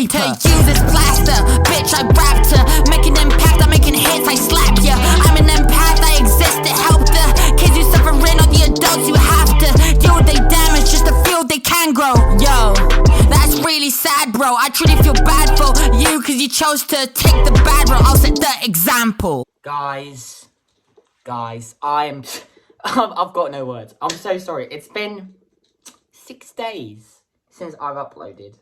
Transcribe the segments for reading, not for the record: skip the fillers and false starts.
paper. To use as plaster, bitch, I rapped her. Making impact, I'm making hits, I slap ya. I'm an empath, I exist to help the kids who suffering, or the adults who have to deal with their damage just to feel they can grow. Yo, that's really sad, bro. I truly feel bad for you, cause you chose to take the bad road. I'll set the example. Guys, I've got no words. I'm so sorry. It's been 6 days since I've uploaded.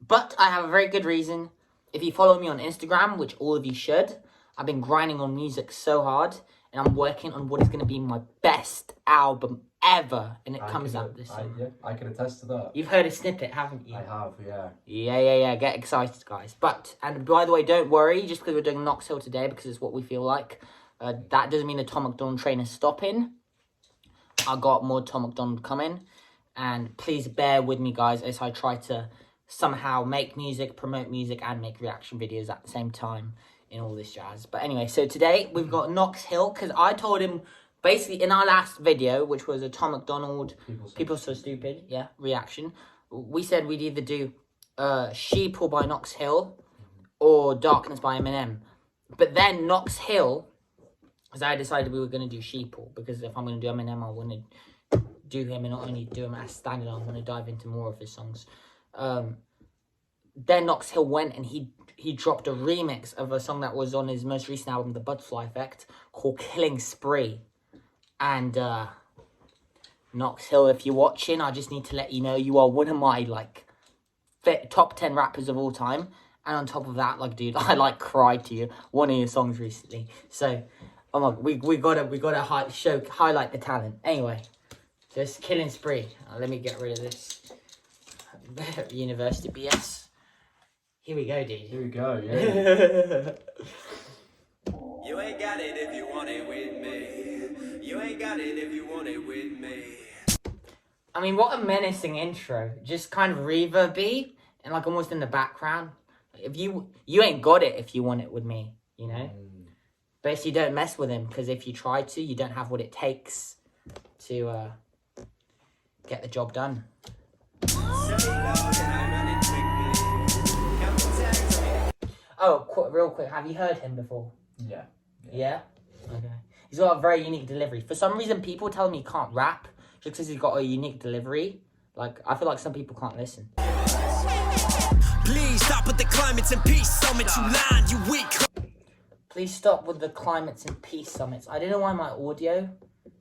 But I have a very good reason. If you follow me on Instagram, which all of you should, I've been grinding on music so hard, and I'm working on what is going to be my best album ever, and it comes out this summer. Yeah, I can attest to that. You've heard a snippet, haven't you? I have, yeah. Yeah. Get excited, guys. And by the way, don't worry, just because we're doing Knox Hill today, because it's what we feel like, that doesn't mean the Tom McDonald train is stopping. I got more Tom McDonald coming, and please bear with me, guys, as I try to somehow make music, promote music, and make reaction videos at the same time in all this jazz. But anyway, so today we've got Knox Hill, because I told him, basically in our last video, which was a Tom McDonald, People So Stupid, yeah, reaction, we said we'd either do Sheeple by Knox Hill or Darkness by Eminem. But then Knox Hill, because I decided we were going to do Sheeple, because if I'm going to do Eminem, I want to do him and not only do him as standard, I want to dive into more of his songs. Then Knox Hill went and he dropped a remix of a song that was on his most recent album, The Butterfly Effect, called Killing Spree. And Knox Hill, if you're watching, I just need to let you know you are one of my top 10 rappers of all time. And on top of that, dude, I cried to you one of your songs recently. So oh my, we gotta highlight the talent. Anyway, just Killing Spree. Let me get rid of this university BS. Here we go, dude. Here we go, yeah. You ain't got it if you want it with me. You ain't got it if you want it with me. I mean, what a menacing intro. Just kind of reverby and almost in the background. If you ain't got it if you want it with me, you know? Basically, don't mess with him, because if you try to, you don't have what it takes to get the job done. Oh, real quick, have you heard him before? Yeah? Okay. He's got a very unique delivery. For some reason, people tell me he can't rap just because he's got a unique delivery. I feel like some people can't listen. Please stop with the climates and peace summit, you lying, you weak. Please stop with the climates and peace summits. I don't know why my audio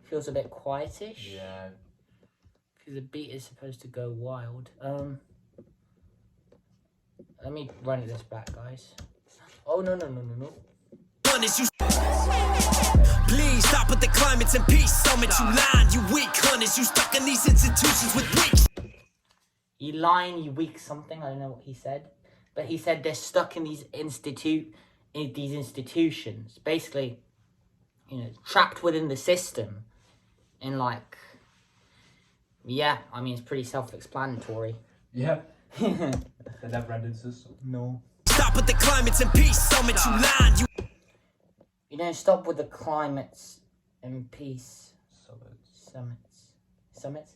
feels a bit quietish. Yeah. Because the beat is supposed to go wild. Let me run this back, guys. Oh, no. Please stop with the climates and peace summit, you lying, you weak hunters, you stuck in these institutions with weak. You lying, you weak something. I don't know what he said. But he said they're stuck in these institutions. Basically, trapped within the system. And yeah, I mean, it's pretty self-explanatory. Yeah. The never-ending system. No. Stop with the climates and peace summit, you lying, you. Stop with the climates and peace. Summits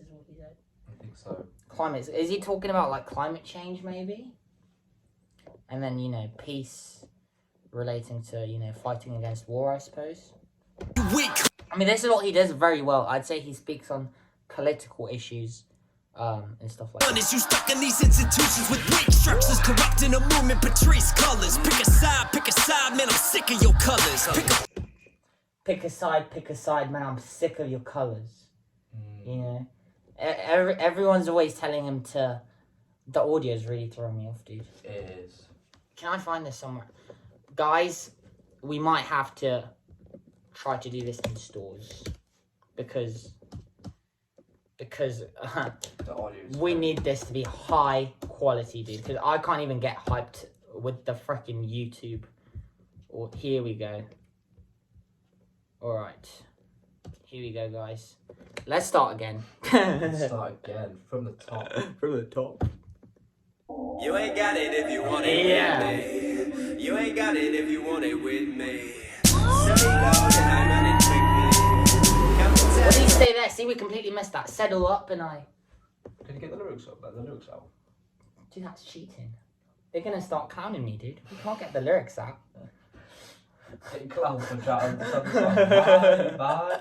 is what he said? I think so. Climates. Is he talking about, climate change, maybe? And then, peace relating to, fighting against war, I suppose. Weak. I mean, this is what he does very well. I'd say he speaks on political issues and stuff like that. You stuck in these institutions with weak structures, corrupting the movement, Patrice colors. Pick a side, man, I'm sick of your colors. Pick a side, man, I'm sick of your colors. Everyone's always telling him to... The audio's really throwing me off, dude. It is. Can I find this somewhere? Guys, we might have to try to do this in stores. Because we need this to be high quality, dude. Because I can't even get hyped with the freaking YouTube. Here we go. Alright. Here we go, guys. Let's start again. Let's start again. From the top. From the top. You ain't got it if you want it with me. You ain't got it if you want it with me. What did he say there? See, we completely missed that. Settle up and I... Can you get the lyrics up? The lyrics out. Dude, that's cheating. They're gonna start clowning me, dude. We can't get the lyrics out. Getting clowned for chatting. Bye, bye.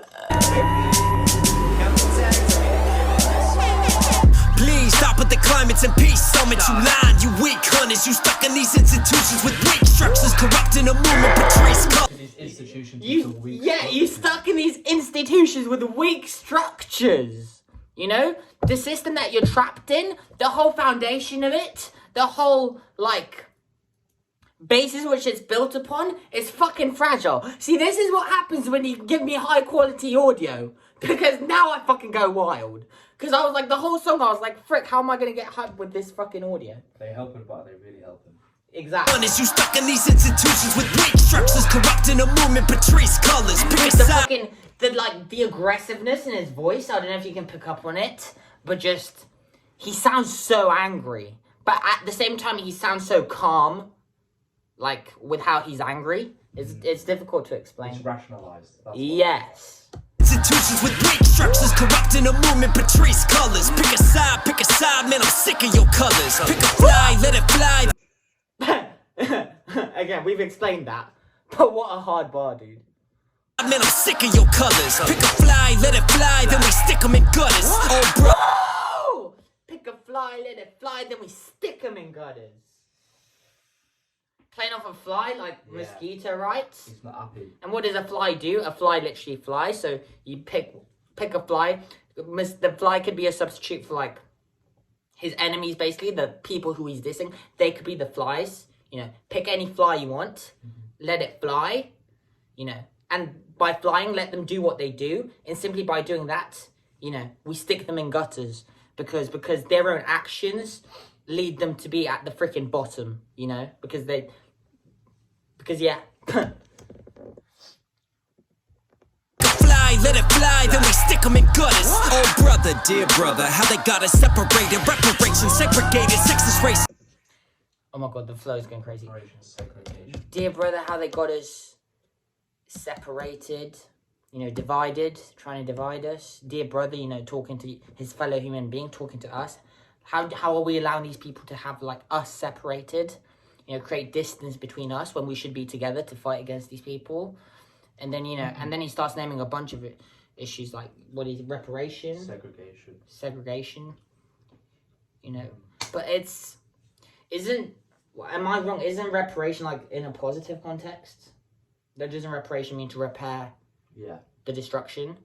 Please stop with the climates and peace summit. You lying, you weak hunters. You stuck in these institutions with weak structures, corrupting a movement, portrays color. These institutions with the weak you structures. stuck in these institutions with weak structures. You know, the system that you're trapped in, the whole foundation of it, the whole like basis which it's built upon is fucking fragile. See, this is what happens when you give me high quality audio, because now I fucking go wild. Because I was like, the whole song, I was like, frick, how am I gonna get hyped with this fucking audio? They help him, but they really help him. Exactly. Honest, you stuck in these institutions with weak structures, corrupting a movement, portrays colors. Pick a The side. fucking, the aggressiveness in his voice, I don't know if you can pick up on it, but just, he sounds so angry. But at the same time, he sounds so calm, like, with how he's angry. It's difficult to explain. It's rationalised. That's what- Yes. Institutions with weak structures, corrupting a movement, portrays colors. Pick a side, man, I'm sick of your colors. Pick a fly, let it fly. Again, we've explained that. But what a hard bar, dude. Man, I'm sick of your colors. Pick a fly, let it fly, then we stick them in gutters. Oh, bro. Oh! Pick a fly, let it fly, then we stick them in gutters. Playing off a fly like Yeah. mosquito, right? He's not happy. And what does a fly do? A fly literally flies. So you pick a fly. The fly could be a substitute for like his enemies, basically the people who he's dissing. They could be the flies. You know, pick any fly you want, let it fly. You know, and by flying, let them do what they do. And simply by doing that, you know, we stick them in gutters because their own actions lead them to be at the freaking bottom. You know, because yeah. Fly, let it fly, then we stick them in gutters. Oh, brother, dear brother, how they got us separated, reparations, segregated, sexist race. Oh my god, the flow is going crazy. Separation, segregation. Dear brother, how they got us separated, you know, divided, trying to divide us. Dear brother, you know, talking to his fellow human being, talking to us. How are we allowing these people to have, like, us separated? You know, create distance between us when we should be together to fight against these people. And then, you know, and then he starts naming a bunch of issues like, what is it, reparation? Segregation. You know, but am I wrong? Isn't reparation, like, in a positive context? Doesn't reparation mean to repair Yeah. the destruction?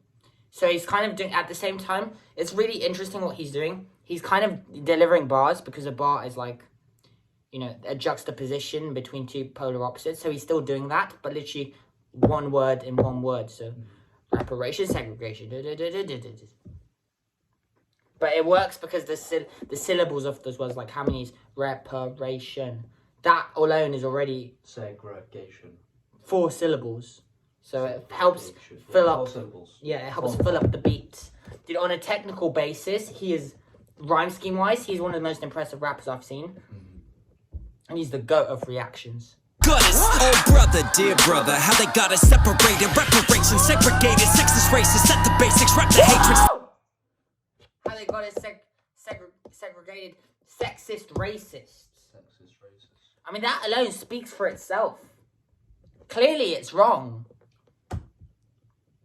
So he's kind of doing, at the same time, it's really interesting what he's doing. He's kind of delivering bars because a bar is like, you know, a juxtaposition between two polar opposites. So he's still doing that, but literally one word in one word. So reparation, segregation. But it works because the syllables of those words, like how many is reparation? That alone is already Segregation. 4 syllables. So it helps fill up. 4 syllables. Yeah, it helps fill up the beat. Dude, on a technical basis, he is, rhyme scheme wise, he's one of the most impressive rappers I've seen. And he's the GOAT of reactions. Gutters. Oh, brother, dear brother, how they got us separated, reparations, segregated, sexist races, set the basics, rap the hatred. How they got us segregated, sexist, racist. Sexist, racist. I mean, that alone speaks for itself. Clearly, it's wrong.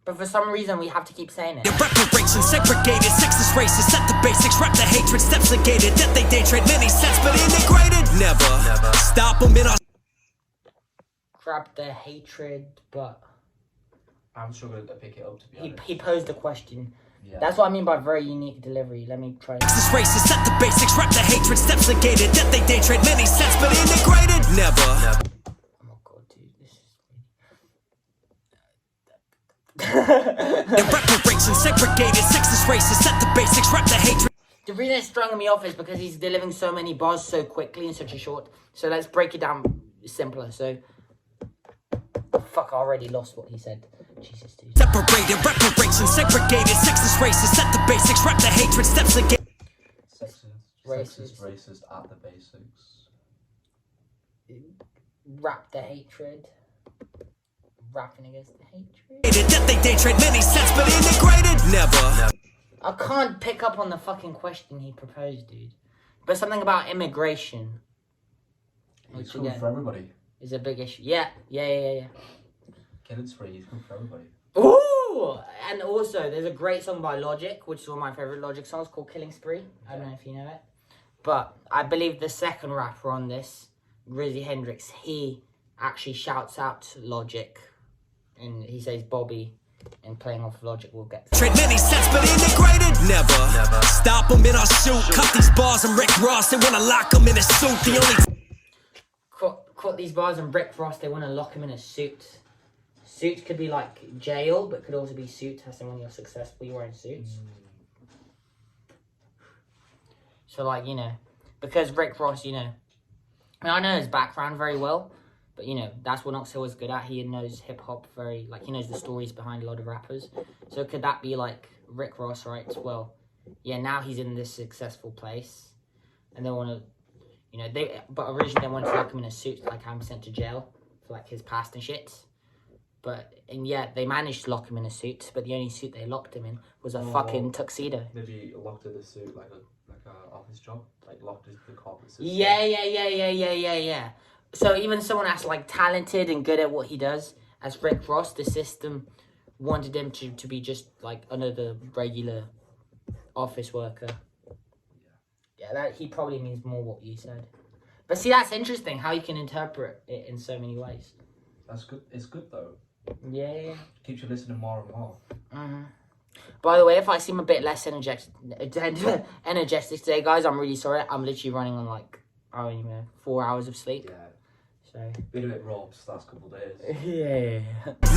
But for some reason, we have to keep saying it. Reparations, segregated, sexist races, set the basics, rap the hatred, steps negated, that they day trade many sets, but integrated. Never. Stop them in our. Grab the hatred, but I'm struggling to pick it up, to be honest. he posed a question. Yeah. That's what I mean by very unique delivery. Let me try. Sexist races, set the basics, rap the hatred, steps negated, that they day trade many sets, but integrated. Never. Oh my god, dude, this is. Reparations, segregated, sexist races, set the basics, rap the hatred. The reason it's throwing me off is because he's delivering so many bars so quickly in such a short. So let's break it down simpler. So, fuck, I already lost what he said. Jesus, dude. Separated, reparations, segregated, sexist races, set the basics, rap the hatred, steps again. Sexist, racist at the basics. Rap the hatred. Rapping against the hatred. That they day trade many sets, but integrated. Never. I can't pick up on the fucking question he proposed, dude. But something about immigration. He's good for everybody. It's a big issue. Yeah. Killing spree, he's good for everybody. Ooh! And also, there's a great song by Logic, which is one of my favourite Logic songs, called Killing Spree. I don't know if you know it. But I believe the second rapper on this, Rizzy Hendrix, he actually shouts out Logic. And he says Bobby, and playing off Logic will get... Trade many sets, but integrated? Never. Stop them in our shoot. Cut these bars and Rick Ross, they wanna lock them in a suit. The only... Cut these bars and Rick Ross, they want to lock him in a suit. Suit could be like jail, but could also be suit, as in when you're successful, you're wearing suits. So, like, you know, because Rick Ross, you know, I mean, I know his background very well, but, you know, that's what Knox was good at. He knows hip-hop very, like, he knows the stories behind a lot of rappers. So could that be, like, Rick Ross, right? Well, yeah, now he's in this successful place, and they want to, you know, but originally they wanted to lock him in a suit, like, I'm sent to jail for, like, his past and shit. And yeah, they managed to lock him in a suit, but the only suit they locked him in was a fucking tuxedo. Maybe locked in a suit like a office job, like locked into the corporate system. Yeah. So even someone that's like talented and good at what he does, as Rick Ross, the system wanted him to be just like another regular office worker. Yeah, that he probably means more what you said. But see, that's interesting how you can interpret it in so many ways. That's good. It's good though. Yeah. Keeps you listening more and more. By the way, if I seem a bit less energetic today, guys, I'm really sorry. I'm literally running on like, I don't even know, 4 hours of sleep. Yeah. So. Been a bit ropes last couple of days. Yeah.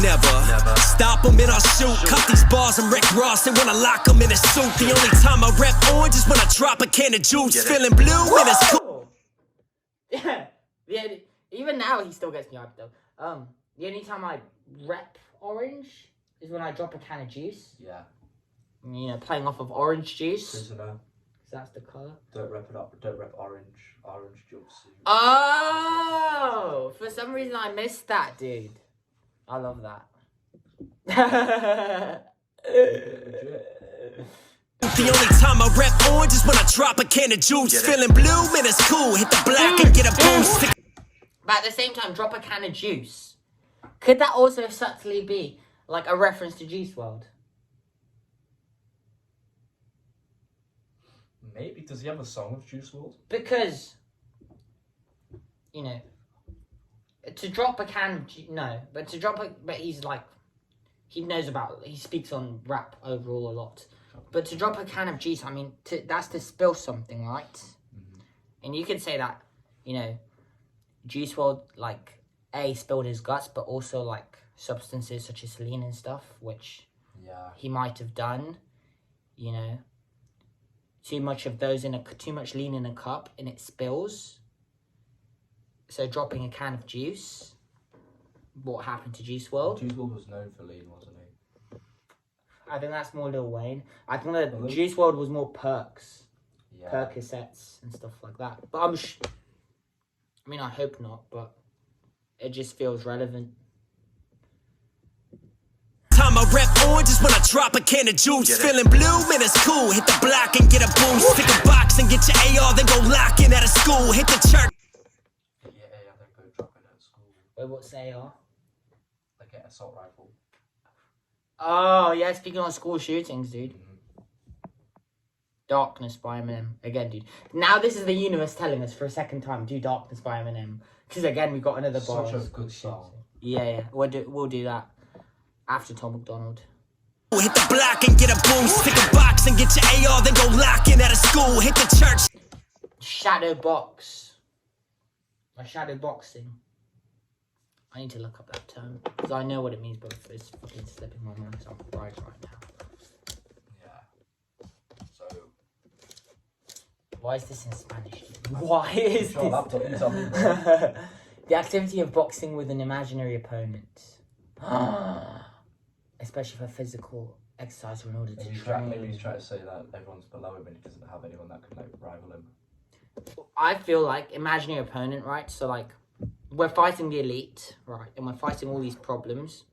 Never. Stop them in our shoot. Cut these bars and Rick Ross, they wanna lock them in a suit. The only time I rep orange is when I drop a can of juice. Feeling blue and it's cool. Yeah. Even now, he still gets me hyped though. The only time I rep orange is when I drop a can of juice. Yeah. You know, playing off of orange juice. Prisoner. Because that's the colour. Don't rep it up. Don't rep orange jumpsuit. Oh! For some reason I missed that, dude. I love that. The only time I rep orange is when I drop a can of juice. Feeling blue and it's cool. Hit the black and get a boost. But at the same time, drop a can of juice. Could that also subtly be like a reference to Juice WRLD? Maybe. Does he have a song with Juice WRLD? Because, you know, to drop a can, no, but to drop a, but he's like, he speaks on rap overall a lot. But to drop a can of juice, I mean, that's to spill something, right? Mm-hmm. And you could say that, you know, Juice WRLD, like, spilled his guts, but also, like, substances such as lean and stuff, which he might have done, you know. Too much lean in a cup, and it spills. So dropping a can of juice, what happened to Juice WRLD? Juice WRLD was known for lean, wasn't he? I think that's more Lil Wayne. I think that Juice WRLD was more perks. Yeah. Percocets and stuff like that. But I mean, I hope not, but it just feels relevant. Time I rep orange is when I drop a can of juice. Feeling blue and it's cool. Hit the block and get a boost. Stick a box and get your AR, then go lock in at a school. Hit the church. Get your AR, then go drop it at school. Wait, what's AR? Like an assault rifle. Oh, yeah, speaking of school shootings, dude. Darkness by Eminem. Again, dude. Now this is the universe telling us for a second time, do Darkness by Eminem. Because again, we got another bar. Such a good song. Yeah. We'll do that after Tom McDonald. Hit the block and get a boost. Stick a box and get your AR, then go lock in at a school. Hit the church. Shadow box. Shadow boxing. I need to look up that term. Because I know what it means, but it's fucking slipping my mind. So I'm right now. Yeah. So. Why is this in Spanish? Why is this? Laptop, you tell me, the activity of boxing with an imaginary opponent. Especially for physical exercise or in order to train. Maybe he's trying to say that everyone's below him and he doesn't have anyone that can like rival him. I feel like imaginary opponent, right? So like we're fighting the elite, right? And we're fighting all these problems,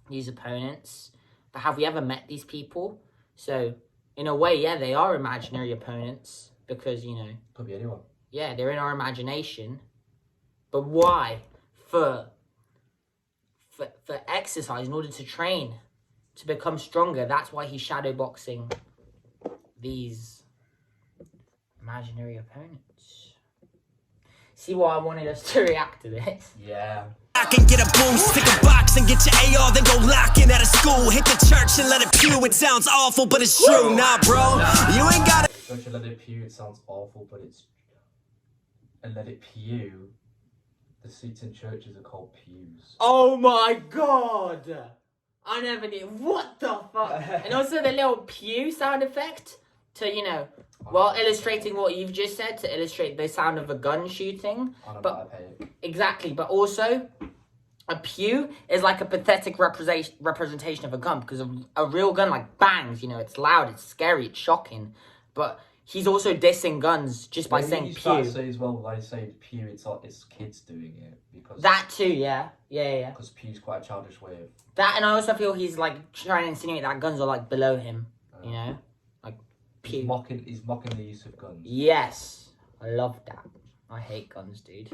these opponents. But have we ever met these people? So in a way, yeah, they are imaginary opponents because, you know, could be anyone. Yeah, they're in our imagination. But why? For exercise, in order to train, to become stronger. That's why he's shadowboxing these imaginary opponents. See why I wanted us to react to this? Yeah. I can get a boost, pick a box and get your AR, then go lock in at a school. Hit the church and let it pew. It sounds awful, but it's true. Nah, bro, you ain't got it. Don't you let it pew? It sounds awful, but it's. And let it pew. The seats in churches are called pews. Oh my god! I never knew. What the fuck? And also the little pew sound effect to, you know, well, illustrating what you've just said, to illustrate the sound of a gun shooting. But exactly, but also a pew is like a pathetic representation of a gun, because a real gun like bangs, you know, it's loud, it's scary, it's shocking. But he's also dissing guns just by saying pew. Say as well, like say pew, it's kids doing it because that too, yeah. Because pew's quite a childish way of that, and I also feel he's like trying to insinuate that guns are like below him, you know, like pew. He's mocking the use of guns. Yes, I love that. I hate guns, dude.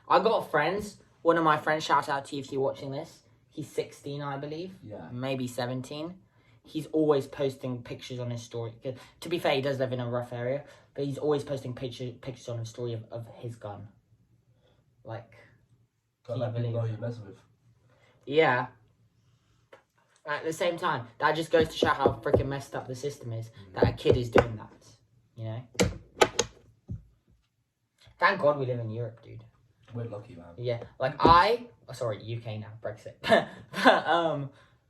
I got friends. One of my friends, shout out to you if you're watching this. He's 16, I believe. Yeah. Maybe 17. He's always posting pictures on his story. To be fair, he does live in a rough area, but he's always posting pictures on his story of his gun. Like, Got that people know you mess with. yeah. At the same time, that just goes to show how freaking messed up the system is. That a kid is doing that, you know? Thank God we live in Europe, dude. We're lucky, man. Yeah, like sorry, UK now, Brexit.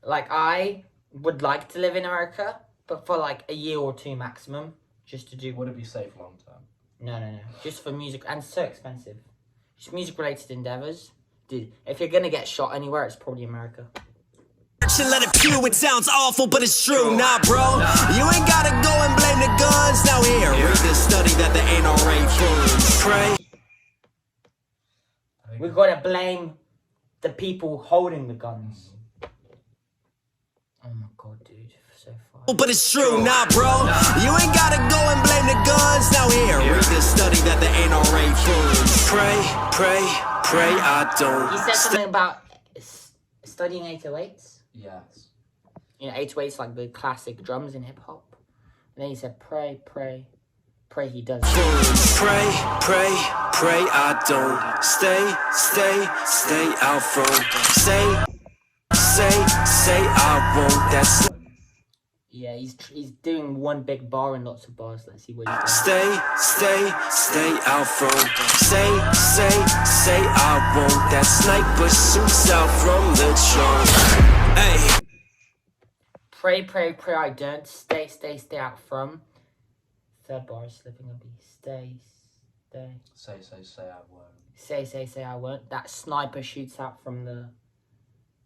Like I would like to live in America, but for like a year or two maximum, just to do. Would it be safe long term? No. Just for music, and so expensive. Just music-related endeavors, dude. If you're gonna get shot anywhere, it's probably America. Let it pew. It sounds awful, but it's true. Nah, bro, you ain't gotta go and blame the guns. Now here, read this study that the n.w.a fools pray. We've got to blame the people holding the guns. Oh my god, dude, so far. But it's true, nah, bro, you ain't gotta go and blame the guns. Now here, read this study that the n.w.a fools pray. I don't. He said something about studying 808s. Yes. You know, 808s like the classic drums in hip hop. And then he said, pray he does. Pray, I don't. Stay out from. Say, I won't. That's. Yeah, he's doing one big bar and lots of bars. Let's see what he's doing. Stay out from. Say, I won't. That sniper shoots out from the trunk. Hey. Pray, I don't. Stay out from. Third bar is slipping a B. Stay. Say, I won't. Say, I won't. That sniper shoots out from the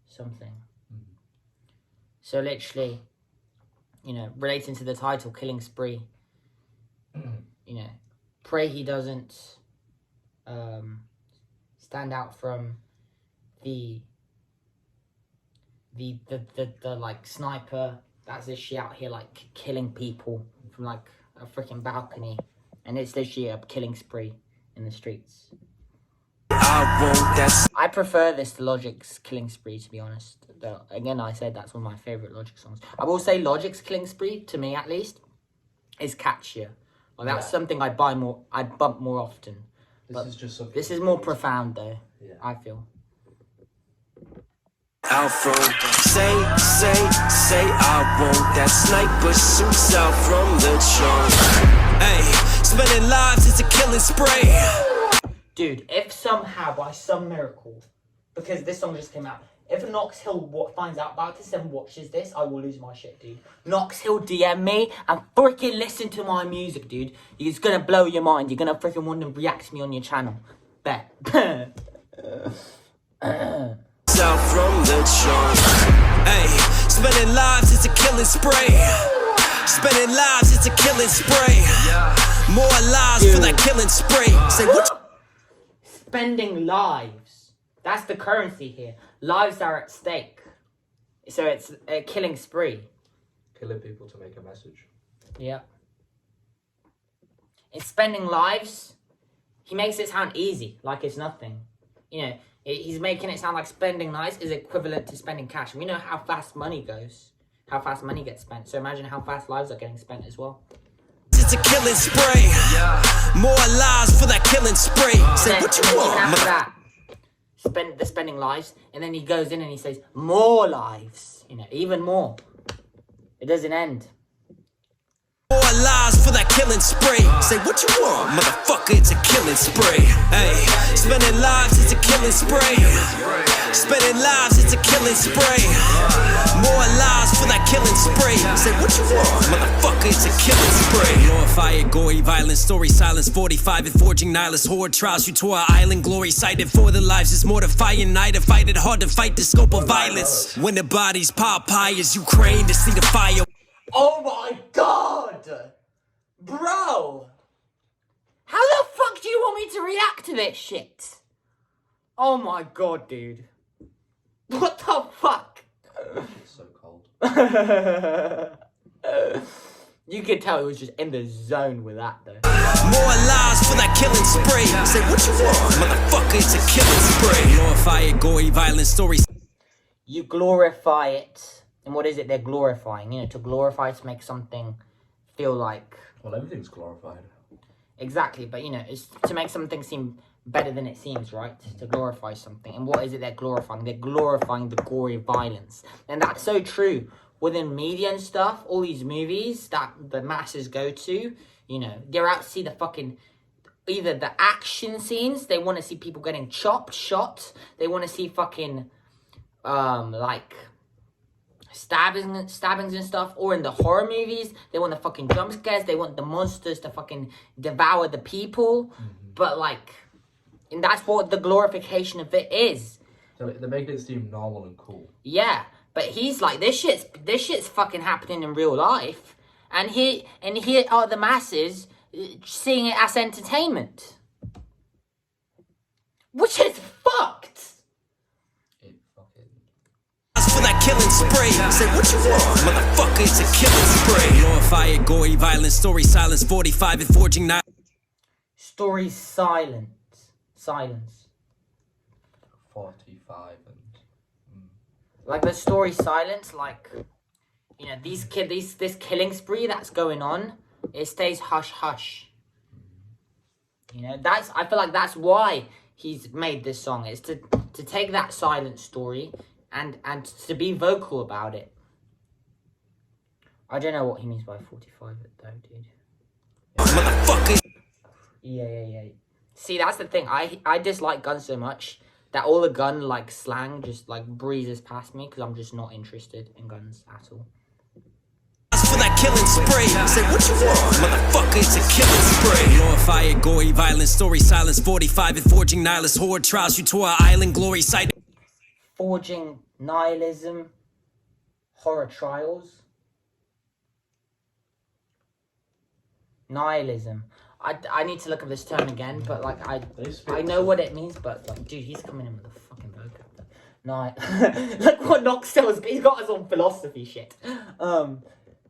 something. Mm. So literally, you know, relating to the title, Killing Spree, you know, pray he doesn't stand out from the like sniper that's literally out here like killing people from like a freaking balcony, and it's literally a killing spree in the streets. I prefer this to Logic's Killing Spree, to be honest. Though again, I said that's one of my favourite Logic songs. I will say Logic's Killing Spree, to me at least, is catchier. Like that's something I'd bump more often. This is just something. This is more profound though. Yeah. I feel. Out from say I won't. That sniper shoots out from the trunk. Hey, spending lives is a killing spree. Dude, if somehow by some miracle, because this song just came out, if Knox Hill finds out about this and watches this, I will lose my shit, dude. Knox Hill DM me and freaking listen to my music, dude. It's gonna blow your mind. You're gonna freaking want to react to me on your channel. Bet. Out from the trunk. Hey, spending lives is a killing spree. Spending lives is a killing spree. More lives for that killing spree. Say what? Spending lives. That's the currency here. Lives are at stake. So it's a killing spree. Killing people to make a message. Yeah. It's spending lives. He makes it sound easy, like it's nothing. you know, he's making it sound like spending nice is equivalent to spending cash. And we know how fast money goes, how fast money gets spent. So imagine how fast lives are getting spent as well. It's a killing spray. More lives for that killing spray. Say what you want. After that, spending lives, and then he goes in and he says more lives. You know, even more. It doesn't end. More lives for that killing spray. Say what you want, motherfucker, it's a killing spray. Hey, spending lives, it's a killing spray. Spending lives, it's a killing spray. More lives for that killing spray. Say what you want, motherfucker, it's a killing spray. Glorify it, gory, violent, story, silence, 45 and forging nihilist horde trials you to our island, glory cited for the lives is mortifying night. To fight it hard to fight the scope of violence. When the bodies pop high as Ukraine to see the fire. Oh my god! Bro! How the fuck do you want me to react to this shit? Oh my god, dude. What the fuck? It's so cold. You could tell he was just in the zone with that, though. More lives for that killing spray. Say what you want, motherfucker, it's a killing spray. Glorify it, gory, violent stories. You glorify it. And what is it they're glorifying? You know, to glorify, to make something feel like... Well, everything's glorified. Exactly, but you know, it's to make something seem better than it seems, right? To glorify something. And what is it they're glorifying? They're glorifying the gory violence. And that's so true. Within media and stuff, all these movies that the masses go to, you know, they're out to see the fucking... Either the action scenes, they want to see people getting chopped, shot. They want to see fucking, like... stabbings and stuff, or in the horror movies, they want the fucking jump scares, they want the monsters to fucking devour the people, but like, and that's what the glorification of it is. So they're making it seem normal and cool. Yeah, but he's like, this shit's fucking happening in real life, and here are the masses seeing it as entertainment, which is fucked. For that killing spray. Say what you want, motherfucker, it's a killing spray. Glorify it, gory, violent, story, silence, 45 and forging night. Story silence. 45 and... Like the story silence, like, you know, this killing spree that's going on, it stays hush hush. You know, I feel like that's why he's made this song, is to take that silent story and to be vocal about it. I don't know what he means by 45 though, dude. Motherfucker. Yeah. See, that's the thing. I dislike guns so much that all the gun like slang just like breezes past me because I'm just not interested in guns at all. For that killing spray. Say what you want, motherfucker, it's a killing spray. Glorify it, gory, violent, story, silence, 45 and forging nihilist horde trials you to our island, glory sight. Forging nihilism, horror trials. Nihilism. I need to look up this term again, but like I know what it means, but like, dude, he's coming in with a fucking vocab. Look what Knox says. He's got us on philosophy shit.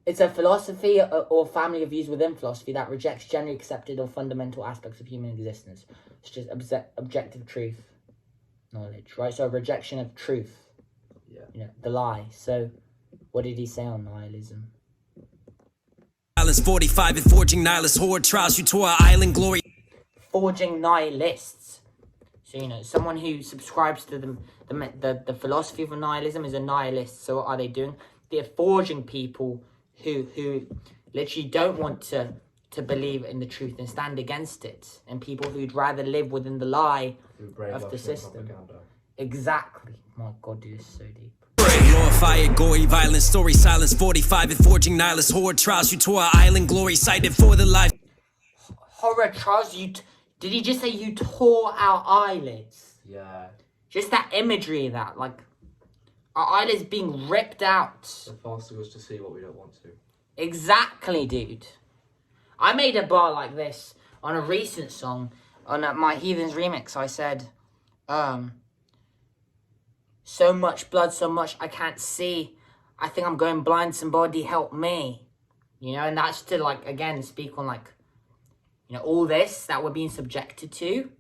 It's a philosophy or family of views within philosophy that rejects generally accepted or fundamental aspects of human existence. It's just objective truth, knowledge, right? So a rejection of truth. Yeah. You know, the lie. So, what did he say on nihilism? 45 and forging nihilist horde trials you to our island, glory. Forging nihilists. So, you know, someone who subscribes to the philosophy of nihilism is a nihilist. So what are they doing? They're forging people who literally don't want to believe in the truth and stand against it. And people who'd rather live within the lie of the system. Exactly. My God, dude, this is so deep. Glorify it, gory, violent, story, silence, 45 and forging nihilist horde trials you to our island, glory cited for the life. Horror trials, did he just say you tore our eyelids? Yeah. Just that imagery of that, like, our eyelids being ripped out. They're forcing us to see what we don't want to. Exactly, dude. I made a bar like this on a recent song, on my Heathens remix. I said, so much blood, so much I can't see. I think I'm going blind, somebody help me. You know, and that's to, like, again, speak on, like, you know, all this that we're being subjected to.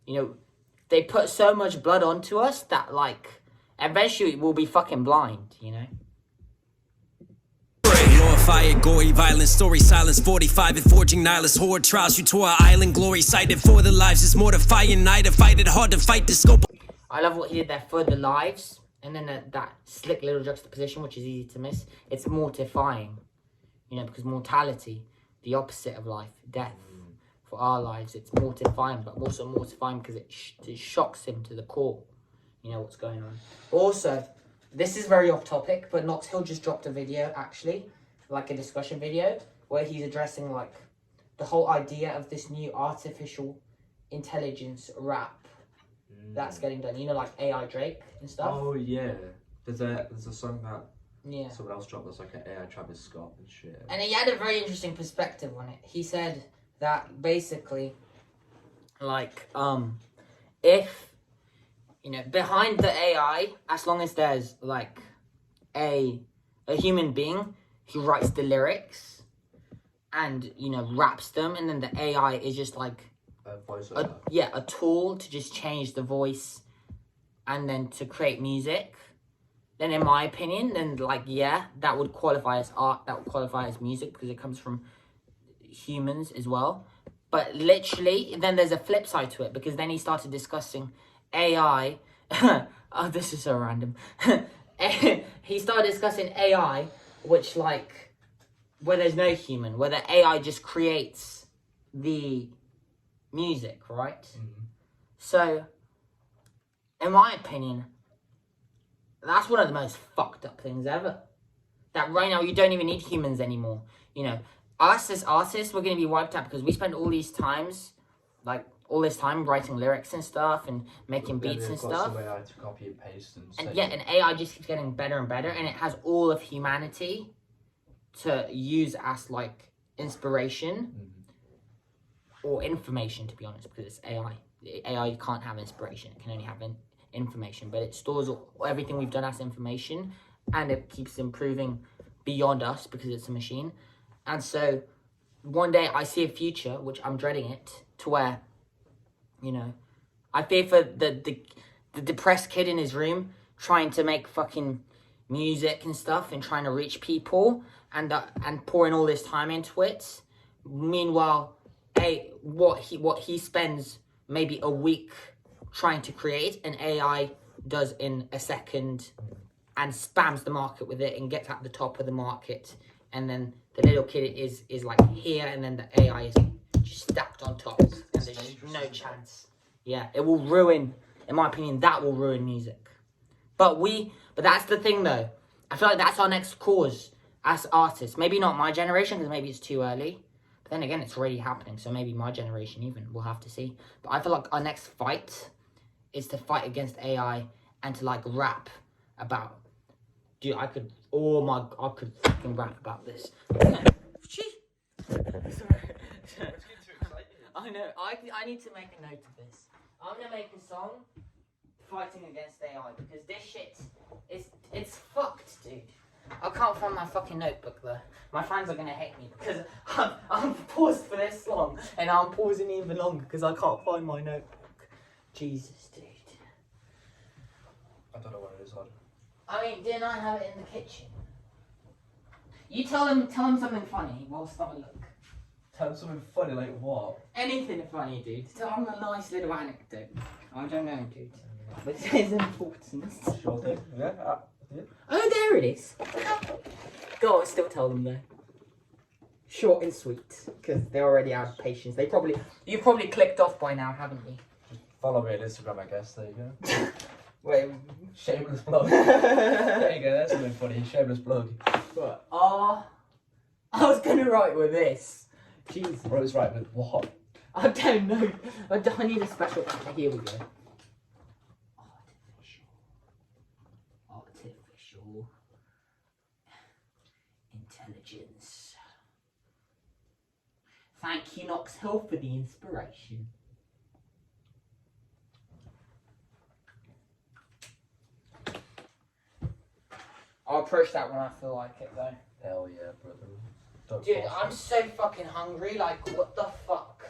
You know, they put so much blood onto us that, like, eventually we'll be fucking blind, you know? Glorified, gory, violent story, silence 45 and forging nihilist horde trials you to our island, glory cited for the lives is mortifying, night to fight it hard to fight the scope. I love what he did there for the lives, and then that slick little juxtaposition, which is easy to miss. It's mortifying, you know, because mortality, the opposite of life, death. For our lives, it's mortifying, but also mortifying because it shocks him to the core. You know what's going on. Also, this is very off topic, but Knox Hill just dropped a video, actually, like a discussion video, where he's addressing, like, the whole idea of this new artificial intelligence rap that's getting done. You know, like AI Drake and stuff. Oh yeah, there's a song that Yeah. someone else dropped that's like an AI Travis Scott and shit. And he had a very interesting perspective on it. He said that basically, like, if, you know, behind the AI, as long as there's, like, a human being who writes the lyrics and, you know, raps them, and then the AI is just, like, a tool to just change the voice and then to create music, then in my opinion, then, like, yeah, that would qualify as art, that would qualify as music because it comes from humans as well. But literally, then there's a flip side to it, because then he started discussing AI. Oh, this is so random. He started discussing AI, which, like, where there's no human, where the AI just creates the music, right? So, in my opinion, that's one of the most fucked up things ever. That right now you don't even need humans anymore. You know, us as artists, we're going to be wiped out because we spend all this time writing lyrics and stuff and making beats and stuff. AI to copy and paste and AI just keeps getting better and better, and it has all of humanity to use as, like, inspiration or information, to be honest, because it's AI. AI can't have inspiration; it can only have information, but it stores everything we've done as information, and it keeps improving beyond us because it's a machine. And so one day I see a future, which I'm dreading it, to where, you know, I fear for the depressed kid in his room trying to make fucking music and stuff and trying to reach people and pouring all this time into it. Meanwhile, what he spends maybe a week trying to create, an AI does in a second and spams the market with it and gets at the top of the market, and then the little kid is like here, and then the AI is just stacked on top, and there's no chance. Yeah, it will ruin, in my opinion, that will ruin music. But that's the thing though, I feel like that's our next cause as artists. Maybe not my generation, because maybe it's too early. But then again, it's already happening, so maybe my generation even, we'll have to see. But I feel like our next fight is to fight against AI and to, like, rap about, dude, I could fucking rap about this. I know, I need to make a note of this. I'm gonna make a song fighting against AI, because this shit it's fucked, dude. I can't find my fucking notebook though. My fans are gonna hate me because I'm paused for this long, and I'm pausing even longer because I can't find my notebook. Jesus, dude. I don't know where it is on. I mean, didn't I have it in the kitchen? You tell them something funny whilst I look. Tell them something funny, like what? Anything funny, dude. Tell them a nice little anecdote. I don't know, dude. But it is important. Sure thing. Yeah. Oh, there it is. Go on, still tell them though. Short and sweet, because they already have patience. You've probably clicked off by now, haven't you? Just follow me on Instagram, I guess. There you go. Wait, shameless plug. There you go. That's something funny. Shameless plug. What? I was gonna write with this. Jesus. What was right with what? I don't know. I need a special. Here we go. Artificial intelligence. Thank you, Knox Hill, for the inspiration. I'll approach that when I feel like it, though. Hell yeah, brother. Don't Dude, I'm so fucking hungry. Like, what the fuck?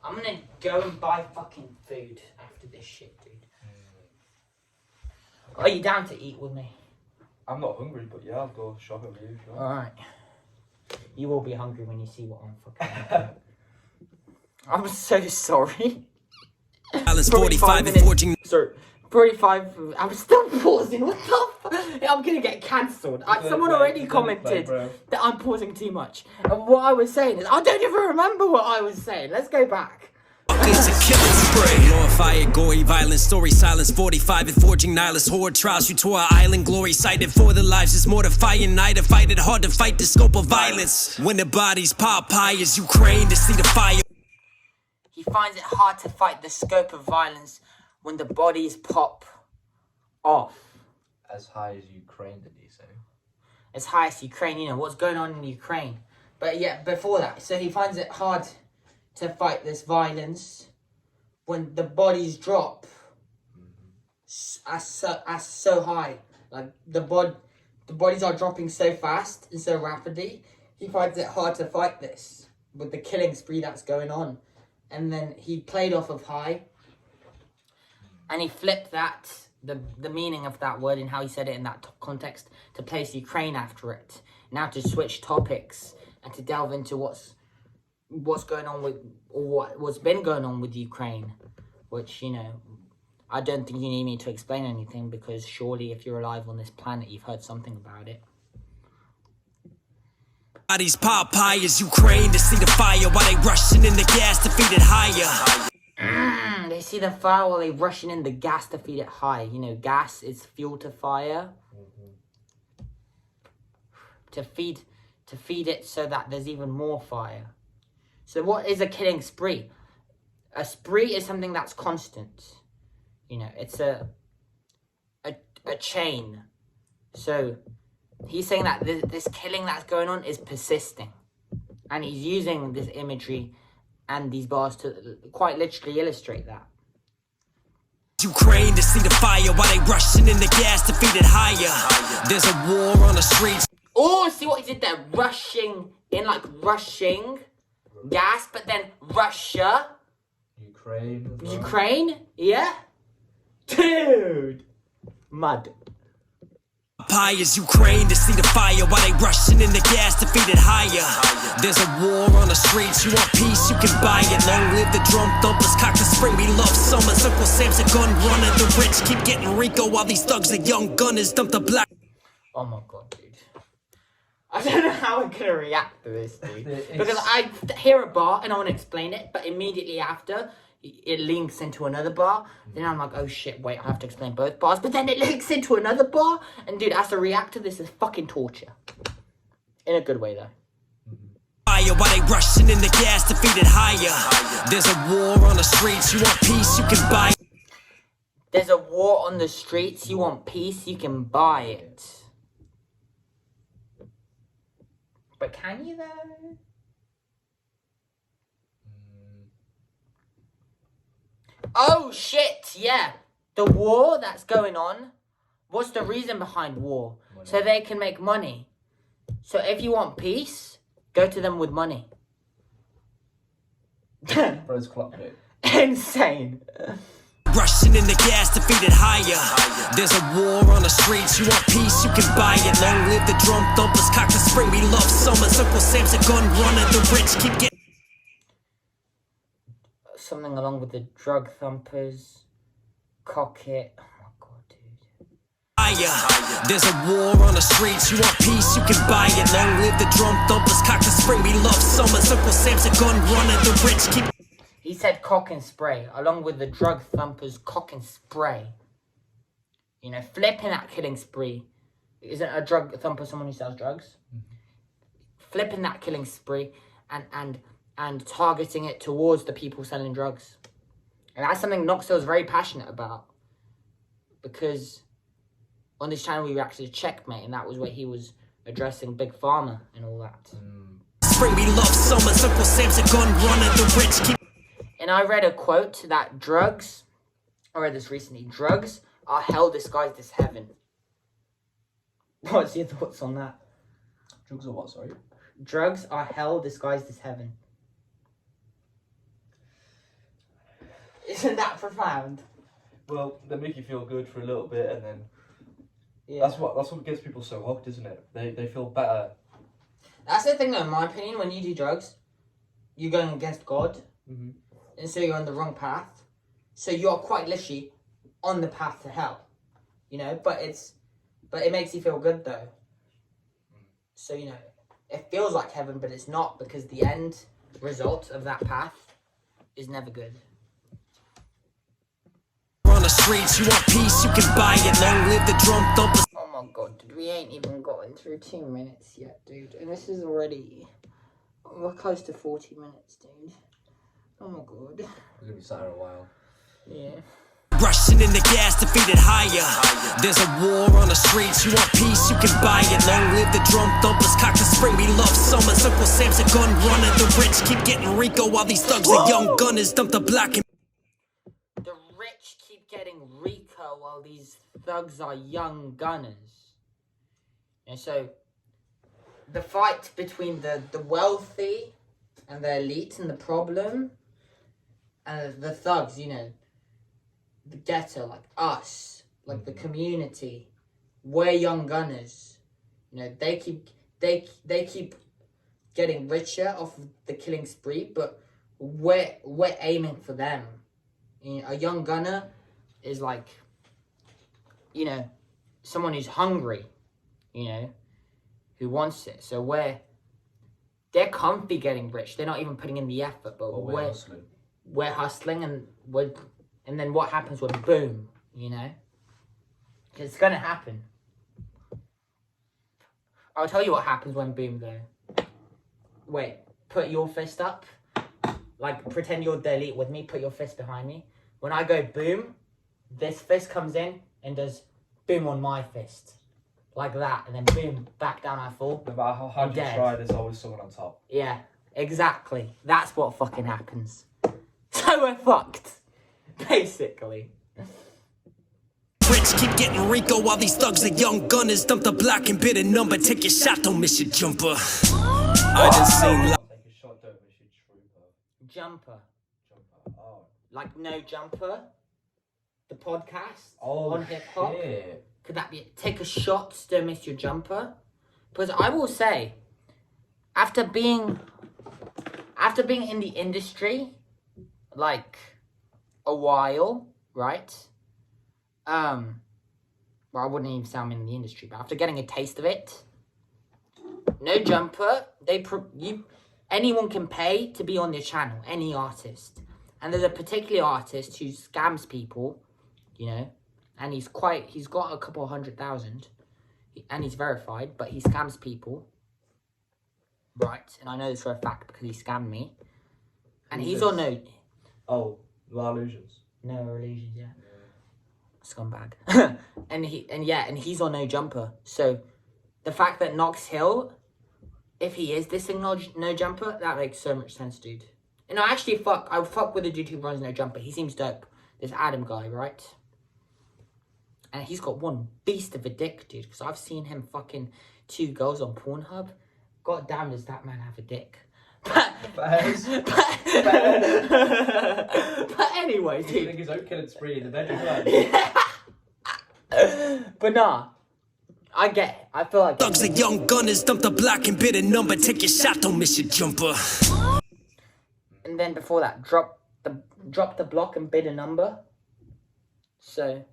I'm gonna go and buy fucking food after this shit, dude. Are you down to eat with me? I'm not hungry, but yeah, I'll go shopping with you. Sure. Alright. You will be hungry when you see what I'm fucking I'm so sorry. Violence 45 and forging. Sorry. 45. I'm still pausing. What the fuck? I'm gonna get cancelled. Someone already commented that I'm pausing too much. And what I was saying is, I don't even remember what I was saying. Let's go back. It's a killing spray. Glorify it, gory, violent story, silence 45 and forging nihilist horde trials you to our island, glory cited for the lives is mortifying. Night to fight it hard to fight the scope of violence. When the bodies pop high as Ukraine to see the fire. He finds it hard to fight the scope of violence when the bodies pop off. As high as Ukraine, did he say? As high as Ukraine, you know, what's going on in Ukraine. But yeah, before that, so he finds it hard to fight this violence when the bodies drop as so high. Like, the bodies are dropping so fast and so rapidly. He finds it hard to fight this with the killing spree that's going on. And then he played off of high. And he flipped that, the meaning of that word and how he said it in that context, to place Ukraine after it. Now to switch topics and to delve into what's going on with, or what's been going on with Ukraine. Which, you know, I don't think you need me to explain anything, because surely if you're alive on this planet, you've heard something about it. Bodies pop high as Ukraine to see the fire while they rushing in the gas to feed it higher. They see the fire while they rushing in the gas to feed it high. You know, gas is fuel to fire. To feed it so that there's even more fire. So what is a killing spree? A spree is something that's constant. You know, it's a chain. So he's saying that this killing that's going on is persisting. And he's using this imagery and these bars to quite literally illustrate that. Ukraine to see the fire while they rushing in the gas to feed it higher. There's a war on the streets. Oh, see what he did there? Rushing in, like rushing gas, but then Russia. Ukraine? Yeah? Dude! Mud. High as Ukraine to see the fire while they rushing in the gas to feed it higher. There's a war on the streets. You want peace, you can buy it. Long live the drum thumpers, cock the spring. We love summers. Uncle Sam's a gun runner. The rich keep getting Rico while these thugs are young gunners. Dump the black. Oh my god, dude. I don't know how I'm gonna react to this, dude. Because I hear a bar and I want to explain it, but immediately after, it links into another bar. Then I'm like, oh shit, wait, I have to explain both bars. But then it links into another bar. And dude, as to react to this is fucking torture. In a good way, though. Fire while they rushing in the gas to feed it higher. There's a war on the streets. You want peace, you can buy it. There's a war on the streets. You want peace, you can buy it. But can you, though? Oh shit, yeah. The war that's going on, what's the reason behind war? Money. So they can make money. So if you want peace, go to them with money. Bro's clocked it. Insane. Rushing in the gas to feed it higher. There's a war on the streets. You want peace, you can buy it. Long live the drum thumpers, cock the spring. We love summers. Uncle Sam's a gun runner. The rich keep getting. Something along with the drug thumpers, cock it. Oh my god, dude. Higher. There's a war on the streets. You want peace, you can buy it. Long live the drum thumpers, cock the spring. We love summers. Uncle Sam's a gun runner. The rich keep. He said cock and spray, along with the drug thumpers, cock and spray. You know, flipping that killing spree. Isn't a drug thumper someone who sells drugs? Flipping that killing spree and targeting it towards the people selling drugs. And that's something Knox is very passionate about. Because on this channel we reacted to Checkmate, and that was where he was addressing Big Pharma and all that. Spring, we love summers. Uncle Sam's a gun runner. The rich keep. And I read a quote that I read this recently, drugs are hell disguised as heaven. What's your thoughts on that? Drugs are what, sorry? Drugs are hell disguised as heaven. Isn't that profound? Well, they make you feel good for a little bit, and then Yeah. that's what gets people so hooked, isn't it? They feel better. That's the thing, though. In my opinion, when you do drugs, you're going against God, Mm-hmm. and so you're on the wrong path. So you're quite literally on the path to hell, you know. But it makes you feel good though. So you know, it feels like heaven, but it's not, because the end result of that path is never good. On the streets, you want peace, you can buy it. Long live the drum thumpers. Oh my god, dude, we ain't even gotten through 2 minutes yet, dude. And this is already... We're close to 40 minutes, dude. Oh my god. We're gonna be sat here a while. Yeah. Rushing in the gas to feed it higher. There's a war on the streets, you want peace, you can buy it. Long live the drum thumpers, cock the spring, we love summers. Uncle Sam's a gun runner, the rich keep getting Rico while these thugs are young gunners. Dump the black and The rich keep getting Rico while these thugs are young gunners. And so, the fight between the wealthy and the elite and the problem, and the thugs, you know, the ghetto, like us, like the community, we're young gunners. You know, they keep getting richer off of the killing spree, but we're aiming for them. You know, a young gunner is like, you know, someone who's hungry, you know, who wants it. So they're comfy getting rich. They're not even putting in the effort, but we're hustling, and then what happens when boom, you know? Because it's gonna happen. I'll tell you what happens when boom though. Wait, put your fist up. Like, pretend you're the elite with me, put your fist behind me. When I go boom, this fist comes in and does boom on my fist. Like that, and then boom, back down I fall. No matter how hard you try, there's always someone on top. Yeah, exactly. That's what fucking happens. So we're fucked. Basically. rich keep getting Rico while these thugs are young gunners. Dump the black and bid a number, take your shot, don't miss your jumper. I done seen Take a shot, don't miss your trooper. Jumper. Jumper. Oh. Like No Jumper. The podcast Oh, on hip hop. shit. Could that be it? Take a shot, don't miss your jumper? Because I will say, after being in the industry, like, a while, right? Well, I wouldn't even say I'm in the industry, but after getting a taste of it, No Jumper, anyone can pay to be on their channel, any artist. And there's a particular artist who scams people, you know, and he's got a couple 100,000, and he's verified, but he scams people, right? And I know this for a fact because he scammed me. And he's on No... Oh, La Illusions. No Illusions, yeah. Scumbag. and he's on No Jumper. So the fact that Knox Hill, if he is dissing No Jumper, that makes so much sense, dude. And I would fuck with the dude who runs No Jumper. He seems dope. This Adam guy, right? And he's got one beast of a dick, dude. Because I've seen him fucking 2 girls on Pornhub. God damn, does that man have a dick? But anyway, Do you dude. think he's out killing spree in the bedroom? Right? But nah, I get it. I feel like thugs are young gunners, dump the black and bid a number, take your shot, don't miss your jumper. And then before that, drop the block and bid a number. So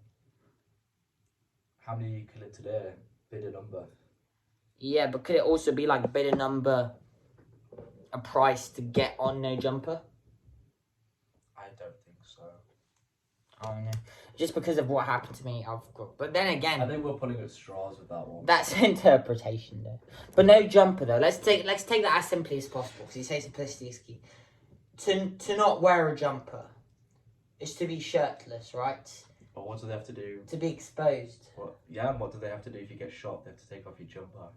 How many you kill it today? Bid a number. yeah, but could it also be like bid a number, a price to get on No Jumper? I don't think so. I don't know. Just because of what happened to me, but then again, I think we're pulling at straws with that one. that's interpretation though. But No Jumper though, let's take that as simply as possible, because you say simplicity is key. To not wear a jumper is to be shirtless, right? But what do they have to do? To be exposed. What? Yeah, and what do they have to do if you get shot? They have to take off your jumper.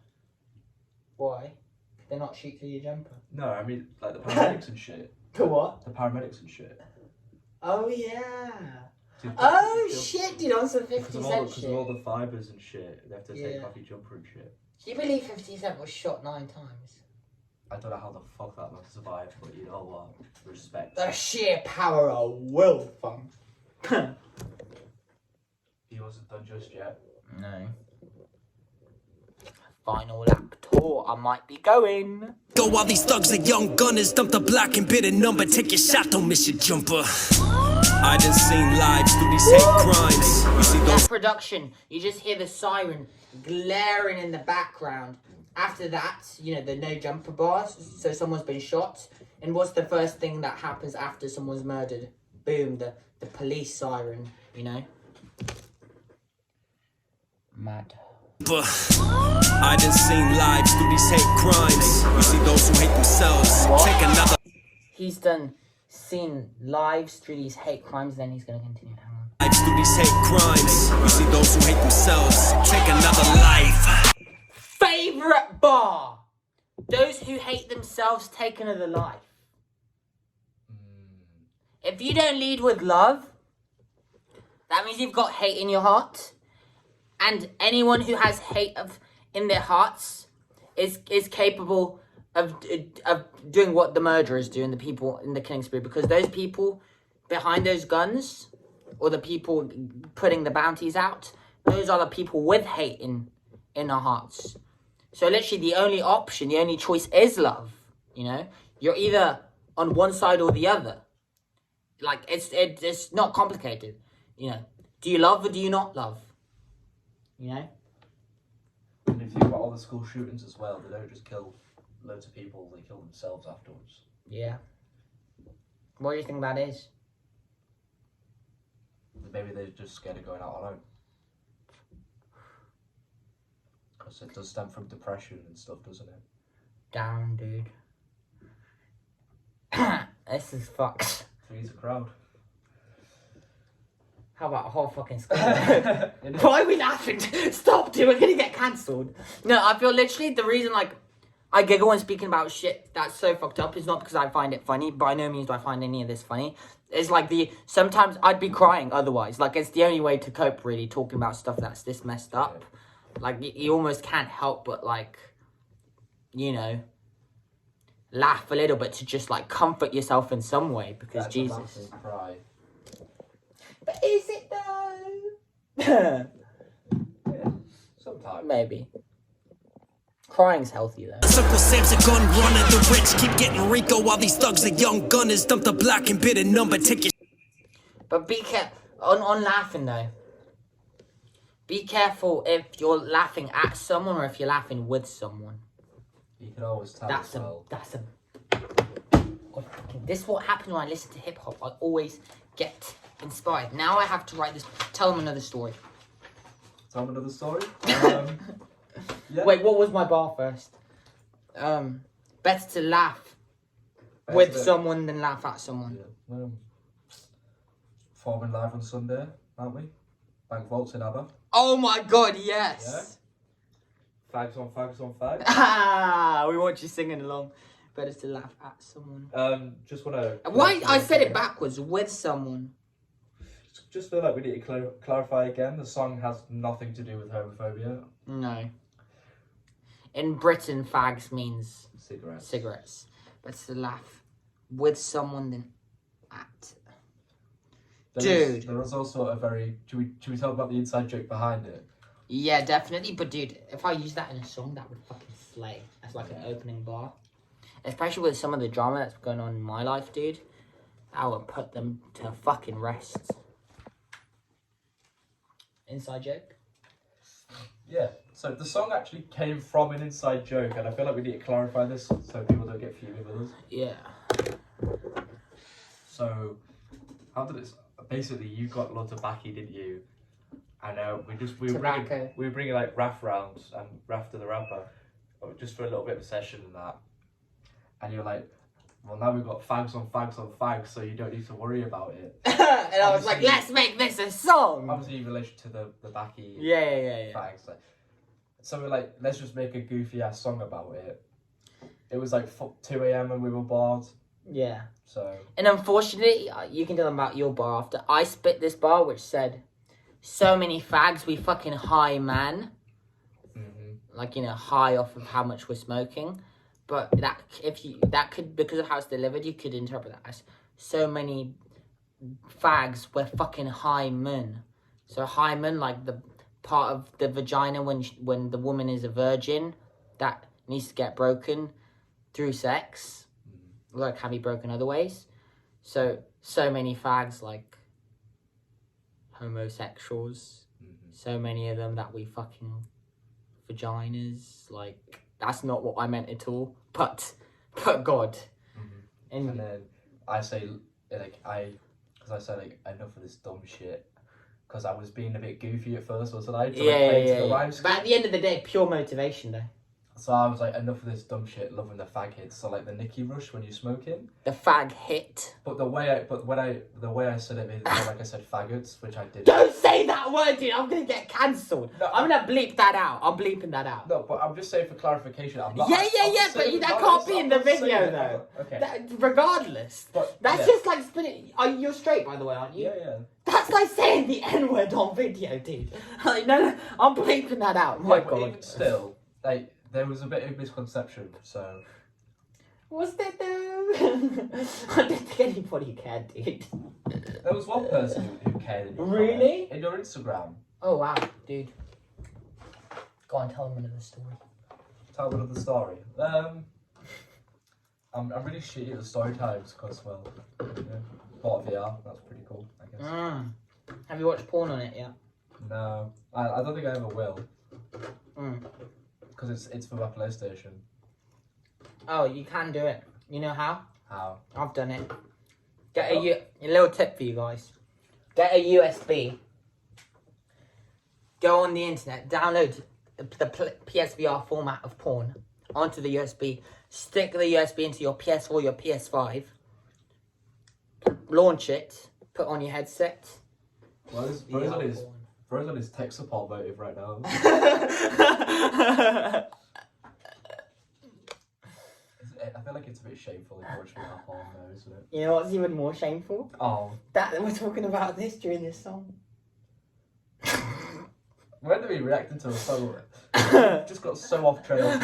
Why? Could they not shoot through your jumper? No, I mean, like the paramedics and shit. The what? The paramedics and shit. Oh yeah. Dude, Oh because- shit, dude, on some 50 Because Cent of shit. all the fibres and shit, they have to take Yeah. off your jumper and shit. Do you believe 50 Cent was shot 9 times? I don't know how the fuck that man survived, but you know what? Respect. The sheer power of will, fam. He wasn't done just yet. No. Final lap tour, I might be going. Go while these thugs are young gunners, dump the black and bitter number, take your shot, don't miss your jumper. I done seen lives through these hate crimes. You see those That production, you just hear the siren glaring in the background. After that, you know, the no jumper bars, so someone's been shot. And what's the first thing that happens after someone's murdered? Boom, the police siren, you know? Mad. I done seen lives through these hate crimes. You see those who hate themselves. What? Take another. He's seen lives through these hate crimes, then he's going to continue. Hang on. Lives through these hate crimes. You see those who hate themselves. Take another life. Favorite bar. Those who hate themselves take another life. If you don't lead with love, that means you've got hate in your heart. And anyone who has hate in their hearts is capable of doing what the murderers do and the people in the killing spree. Because those people behind those guns, or the people putting the bounties out, those are the people with hate in their hearts. So literally the only option, the only choice is love. You know? You're either on one side or the other. Like, it's not complicated. You know? Do you love or do you not love? You know? And if you think about all the school shootings as well, they don't just kill loads of people, they kill themselves afterwards. Yeah. What do you think that is? Maybe they're just scared of going out alone. Because it does stem from depression and stuff, doesn't it? Down, dude. This is fucked. Three's a crowd. How about a whole fucking school? Why are we laughing? Stop, dude. We're gonna get cancelled. No, I feel literally the reason, like, I giggle when speaking about shit that's so fucked up is not because I find it funny. By no means do I find any of this funny. It's like sometimes I'd be crying otherwise. Like, it's the only way to cope, really, talking about stuff that's this messed up. Like, you almost can't help but, like, you know, laugh a little bit to just, like, comfort yourself in some way. Because That's Jesus. a massive cry. But is it though? Yeah, sometimes. Maybe. Crying's healthy though. Circle Sam's a gun runner. The rich keep getting Rico while these thugs are young gunners. Dump the black and bitter number, take your. But be careful on laughing though. Be careful if you're laughing at someone or if you're laughing with someone. You can always tell That's as well. This is what happens when I listen to hip hop. I always get inspired. Now I have to write this. Tell them another story. Tell me another story. Yeah. Wait, what was my bar first? Better to laugh Better with to- someone than laugh at someone. Yeah. Performing live on Sunday, aren't we? Bank Vaults in ABBA. Oh my god, yes! Fags on fags on fags. Ah, we want you singing along. Better to laugh at someone. Just want to. Why? I said it backwards. With someone. Just feel like we need to clarify again. The song has nothing to do with homophobia. No. In Britain, fags means Cigarettes. cigarettes. Better to laugh with someone than at. Dude. There was also a very. Should we talk about the inside joke behind it? Yeah, definitely. But dude, if I use that in a song, that would fucking slay. As like an opening bar. Especially with some of the drama that's going on in my life, dude. I would put them to fucking rest. Inside joke? Yeah. So the song actually came from an inside joke, and I feel like we need to clarify this so people don't get fuming with us. Yeah. So, how did it? Basically, you got loads of backy, didn't you? And we were bringing like Raph rounds and Raph to the rapper, just for a little bit of a session and that. And you're like, well, now we've got fags on fags on fags, so you don't need to worry about it. And I was like, let's make this a song. Obviously, in relation to the backy. Yeah. Fags. Like, so we're like, let's just make a goofy ass song about it. It was like 2 a.m. when we were bored. Yeah. So. And unfortunately, you can tell them about your bar after. I spit this bar which said, so many fags, we fucking high, man. Mm-hmm. Like, you know, high off of how much we're smoking. But that could, because of how it's delivered, you could interpret that as so many fags were fucking hymen. So hymen, like the part of the vagina when the woman is a virgin, that needs to get broken through sex. Like, can be broken other ways. So many fags, like homosexuals, so many of them that we fucking vaginas, like, that's not what I meant at all, but God. And then I say, like, because I said, like, enough of this dumb shit, because I was being a bit goofy at first, wasn't I? Yeah. But at the end of the day, pure motivation, though. So I was like, enough of this dumb shit, loving the fag hits. So like the Nicky Rush when you're smoking. The fag hit. But the way I said it, like I said faggots, which I did. Don't say that word, dude. I'm gonna get cancelled. No, I'm gonna bleep that out. I'm bleeping that out. No, but I'm just saying for clarification. I'm not. Yeah. But that can't be in the video though. Okay. Regardless. But, that's just like spinning. You're straight, by the way, aren't you? Yeah. That's like saying the N-word on video, dude. Like, no, I'm bleeping that out. My God. But even still, like, there was a bit of misconception, so... Was there though? I don't think anybody cared, dude. There was one person who cared. Really? In your Instagram. Oh, wow, dude. Go on, tell them another story. Tell them another story. I'm really shitty at the story times, because, well, part of VR, that's pretty cool, I guess. Have you watched porn on it yet? No, I don't think I ever will. Mm. Because it's for my PlayStation. Oh, you can do it. You know how? How? I've done it. Get a little tip for you guys. Get a USB. Go on the internet. Download the PSVR format of porn onto the USB. Stick the USB into your PS4 or your PS5. Launch it. Put on your headset. Bro's on his tech support motive right now. I feel like it's a bit shameful if you watch VR porn though, isn't it? You know what's even more shameful? Oh. That we're talking about this during this song. When did we react to a song? Just got so off trail.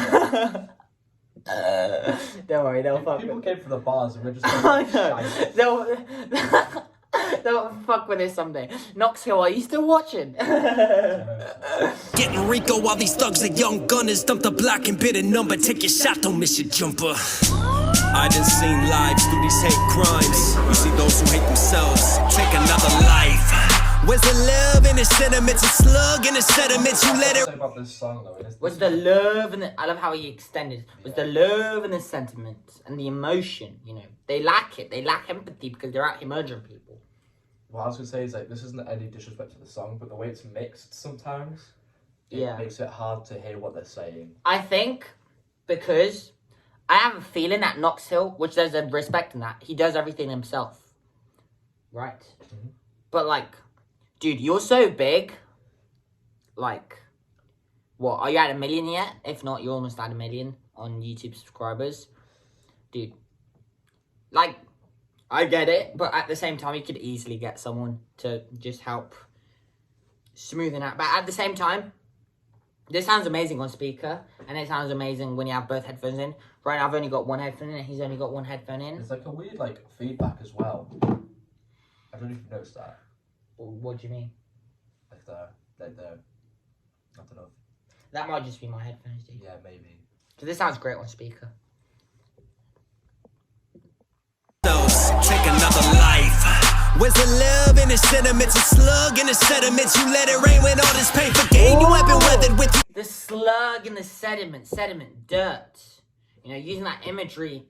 Don't worry, they'll fuck. People came from the bars and we're just They'll fuck with this someday. Knox Hill, are you still watching? Getting Rico while these thugs are young gunners. Dump the block and bid a number. Take your shot, don't miss your jumper. I done seen lives through these hate crimes. You see those who hate themselves take another life. Where's the love in the sentiments? A slug in the sediments. You let it. About this song though. Was the love and I love how he extended. Was the love and the sentiment and the emotion? You know, they lack it. They lack empathy because they're out here murdering people. What I was gonna say is like this isn't any disrespect to the song, but the way it's mixed sometimes, it makes it hard to hear what they're saying. I think because I have a feeling that Knox Hill, which there's a respect in that, he does everything himself, right? Mm-hmm. But like, dude, you're so big. Like, what? Are you at 1 million yet? If not, you're almost at 1 million on YouTube subscribers, dude. Like, I get it, but at the same time, you could easily get someone to just help smoothen out. But at the same time, this sounds amazing on speaker, and it sounds amazing when you have both headphones in. Right now, I've only got one headphone in, and he's only got one headphone in. It's like a weird like feedback as well. I don't know if you've noticed that. What do you mean? Like the I don't know. That might just be my headphones, dude. Yeah, maybe. So this sounds great on speaker. Take another life. Where's the love in the sentiments? A slug in the sediments. You let it rain when all this paper gain. You have been weathered with you. The slug in the sediment, dirt. You know, using that imagery.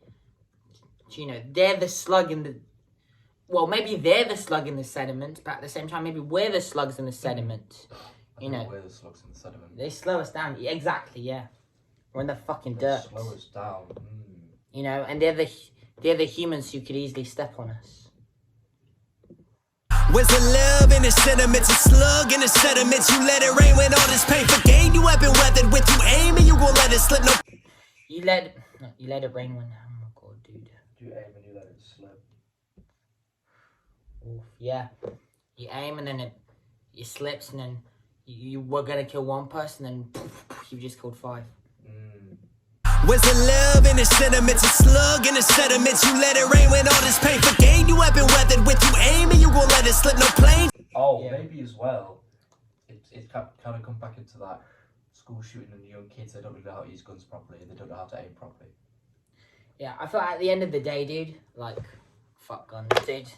You know, they're the slug in the. Well, maybe they're the slug in the sediment, but at the same time, maybe we're the slugs in the sediment. You know, we're the slugs in the sediment. They slow us down. Exactly, yeah. We're in the fucking dirt. Slow us down. You know, and they're the humans who could easily step on us. Where's the love in the sentiments? A slug in the sediments. You let it rain when all this paper gain. You have been weathered with you aim and you won't let it slip. No. You let it rain when. Oh my god, dude. You aim and you let it slip. Oof, yeah. You aim and then it slips and then you were gonna kill one person and poof, you just killed 5. Was it love in the sentiments? A slug in the sediments. You let it rain when all this pain for gain. You have been weathered with you aim and you gon' let it slip, no plane. Oh, yeah. Maybe as well, it's kind of come back into that school shooting and young kids, they don't really know how to use guns properly, they don't know how to aim properly. Yeah, I feel like at the end of the day, dude, like, fuck guns, dude.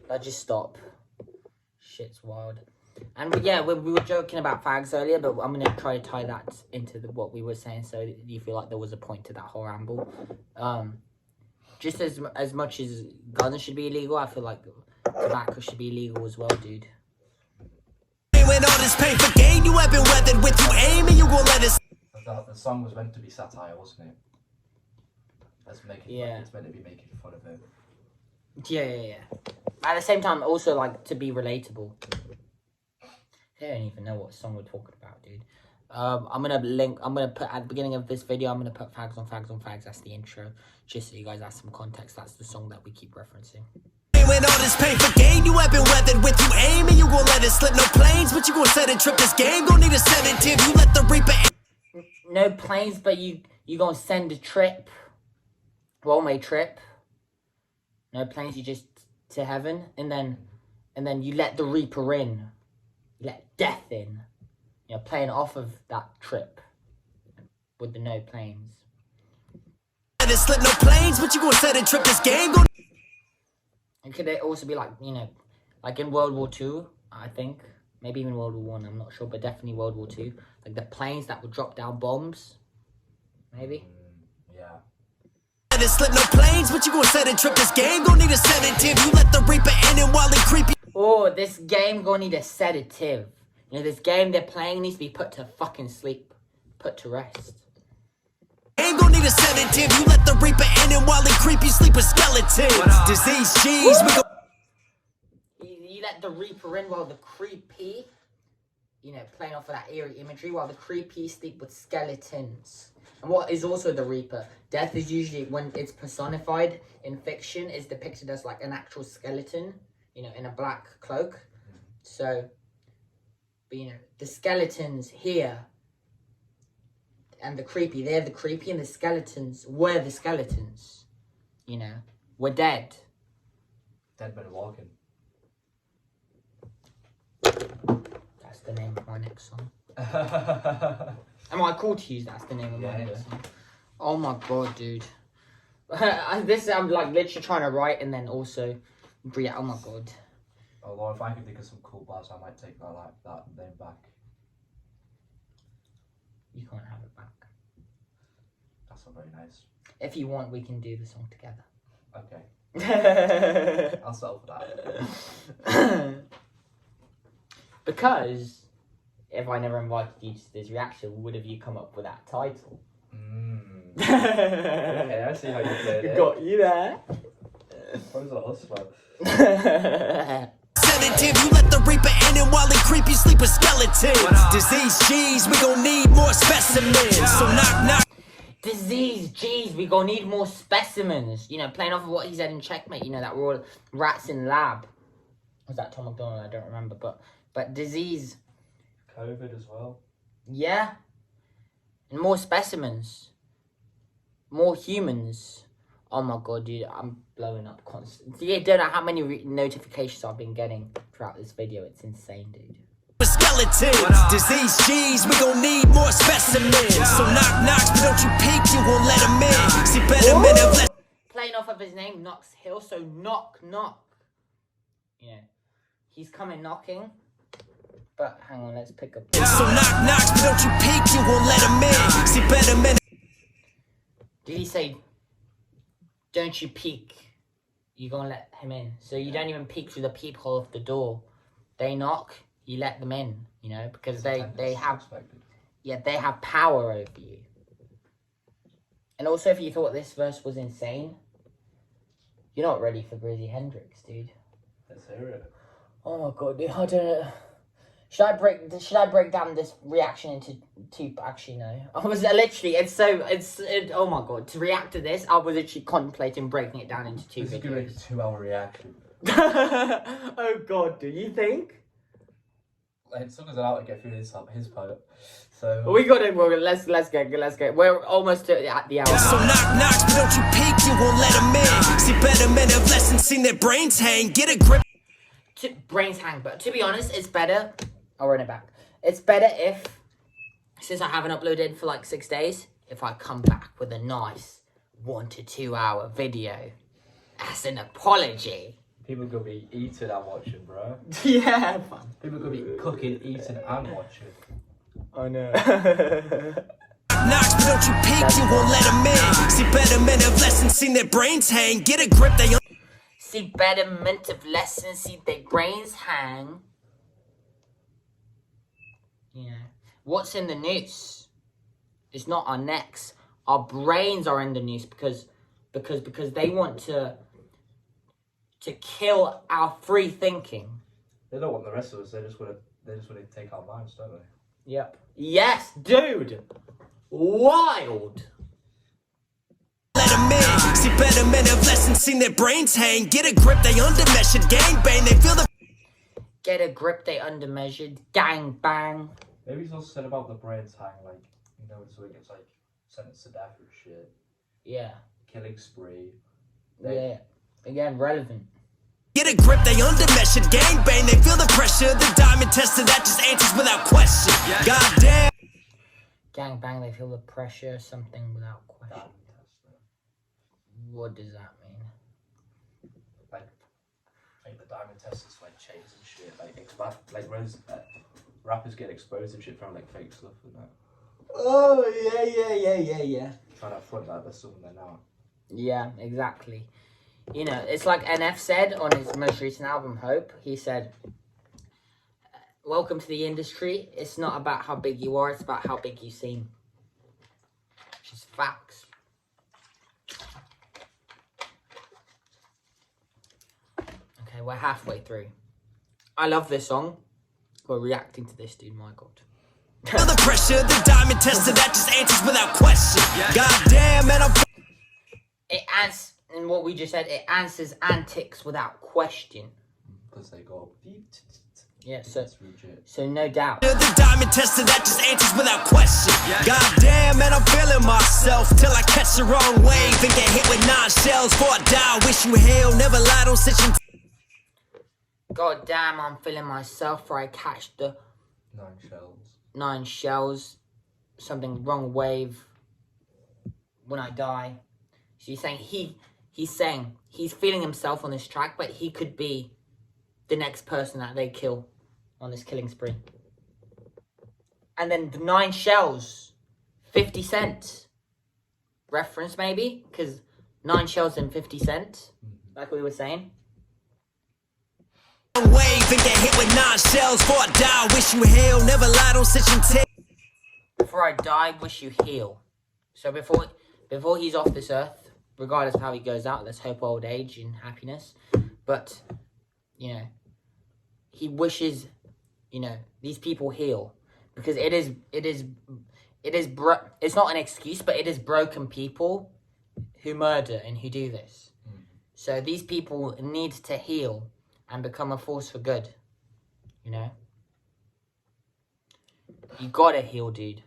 Like, just stop. Shit's wild. And yeah, we were joking about fags earlier, but I'm going to try to tie that into what we were saying, so you feel like there was a point to that whole ramble. Just as much as guns should be illegal, I feel like tobacco should be illegal as well, dude. When all this pain for gain, you have been weathered with you aim and you gon' let us. The song was meant to be satire, wasn't it? Yeah. It's meant to be making fun of it. Yeah. At the same time, also, like, to be relatable. I don't even know what song we're talking about, dude. I'm gonna put at the beginning of this video, I'm gonna put fags on fags on fags. That's the intro, just so you guys have some context. That's the song that we keep referencing. When all this pain for gain, you have been weathered with you aim and you gon' let it slip, no planes, but you gon' set a trip. This game gon' need a sedative. You let the reaper. No planes, but you gonna send a trip, one-way trip. No planes, you just to heaven, and then you let the reaper in. You let death in. You know, playing off of that trip with the no planes. Let it slip, no planes, but you gon' set a trip. This game gon'. And could it also be like, you know, like in World War II, I think. Maybe even World War I, I'm not sure, but definitely World War II. Like the planes that would drop down bombs. Maybe. Yeah. Let it slip, no planes, but you gon' set a trip. This game gon' need a sedative. You let the reaper in and while it creepy. Oh, this game gonna need a sedative. You know, this game they're playing needs to be put to fucking sleep. Put to rest. Ain't gon' need a sedative. You let the reaper in and while it creepy sleep with skeletons. Disease, cheese, we gon'. You let the reaper in while the creepy, you know, playing off of that eerie imagery, while the creepy sleep with skeletons. And what is also the reaper? Death is usually, when it's personified in fiction, is depicted as like an actual skeleton, you know, in a black cloak. So, but you know, the skeletons here and the creepy, they're the creepy, and the skeletons were the skeletons, you know, were dead. Dead men walking. That's the name of my next song. Am I cool to use that's the name of my next song? Oh my god, dude. This I'm like literally trying to write and then also oh my god. Although if I could think of some cool bars, I might take that name back. You can't have it back. That's not very nice. If you want, we can do the song together. Okay. I'll settle for that. Because if I never invited you to this reaction, would have you come up with that title? Okay, I see how you did it. Got you there. What was a hustler? Sedative, you let the reaper in and while it creepy sleep with skeletons. Disease, cheese, we gon' need more specimens. So knock, knock. Disease, geez, we gonna need more specimens. You know, playing off of what he said in Checkmate, you know, that we're all rats in lab. Was that Tom McDonald? I don't remember, but disease. COVID as well. Yeah. And more specimens. More humans. Oh my god, dude, I'm blowing up constantly. You don't know how many notifications I've been getting throughout this video. It's insane, dude. Skeletons, disease, cheese, we gon' need more specimens. So knock, knocks, but don't you peek, you won't let them in. See better men have less. Playing off of his name, Knox Hill, so knock. Yeah, he's coming knocking. But hang on, let's pick up. So knock, knocks, but don't you peek, you won't let them in. See better men. Did he say, don't you peek? You gonna let him in. So you don't even peek through the peephole of the door. They knock. You let them in, you know, because they have, they have power over you. And also, if you thought this verse was insane, you're not ready for Grizzy Hendrix, dude. Let's hear it. Oh my god, dude, I don't know. Should I break down this reaction into two? Actually, no. I was literally, oh my god, to react to this, I was literally contemplating breaking it down into two videos. This is gonna be a 2-hour reaction. Oh god, do you think? It took us an hour to get through his part. So We got it. Well, let's go. We're almost at the hour. So knock, knock, but don't you peek, you won't let them in. See, better men have lessons, seen their brains hang. Get a grip. Brains hang, but to be honest, it's better. I'll run it back. It's better if, since I haven't uploaded for like 6 days, if I come back with a nice 1 to 2 hour video as an apology. people gonna be eating and watching, bro. Yeah, fun. People gonna be cooking, eating, and watching. I know. Knox, but don't you peek, you won't let them in. See, better men have lessons, seen their brains hang. Get a grip, they See betterment of lessons, see their brains hang. You know, what's in the news? It's not our necks. Our brains are in the news because they want to kill our free thinking. They don't want the rest of us. They just want to take our minds, don't they? Yep. Yes, dude. Wild. let them in. See, better men have lessons, seen their brains hang. Get a grip, they undermeasured. Gangbang, they feel the. Get a grip, they undermeasured. Gang bang. Maybe he's also said about the brains hang, like, you know, so he gets, like, sentenced to death or shit. Yeah. Killing spree. Yeah. Again, relevant. Get a grip, they undermeasured. Gangbang, they feel the pressure. The diamond tester that just answers without question. Goddamn. Gang bang, they feel the pressure. Something without question. What does that mean? Like the diamond testers, like, chains and shit. Like rappers get exposed and shit from, like, fake stuff and that. Oh, yeah. Trying to front that there's something there now. Yeah, exactly. You know, it's like NF said on his most recent album, Hope. He said, welcome to the industry. It's not about how big you are, it's about how big you seem. Which is facts. Okay, we're halfway through. I love this song. We're reacting to this, dude, my god. Feel the pressure, the diamond tester that just answers without question. Goddamn, man, It answers, and what we just said, it answers antics without question. Because they go beep. Yeah, so That's legit. so no doubt. the diamond tester that just answers without question. Goddamn, man, I'm feeling myself till I catch the wrong wave and get hit with 9 shells. Before I die, wish you hell, never lied on such a. God damn, I'm feeling myself for I catch the 9 shells. 9 shells, something wrong wave when I die. So he's saying he's feeling himself on this track, but he could be the next person that they kill on this killing spree. And then the 9 shells, 50 cents reference maybe, because 9 shells and 50 cents, like we were saying. Wave and get hit with 9 shells. Before I die, wish you hell, never lied on such a. Before I die, wish you heal. So before he's off this earth, regardless of how he goes out, let's hope old age and happiness. But, you know, he wishes, you know, these people heal. Because it's not an excuse, but it is broken people who murder and who do this. So these people need to heal and become a force for good. You know? You gotta heal, dude.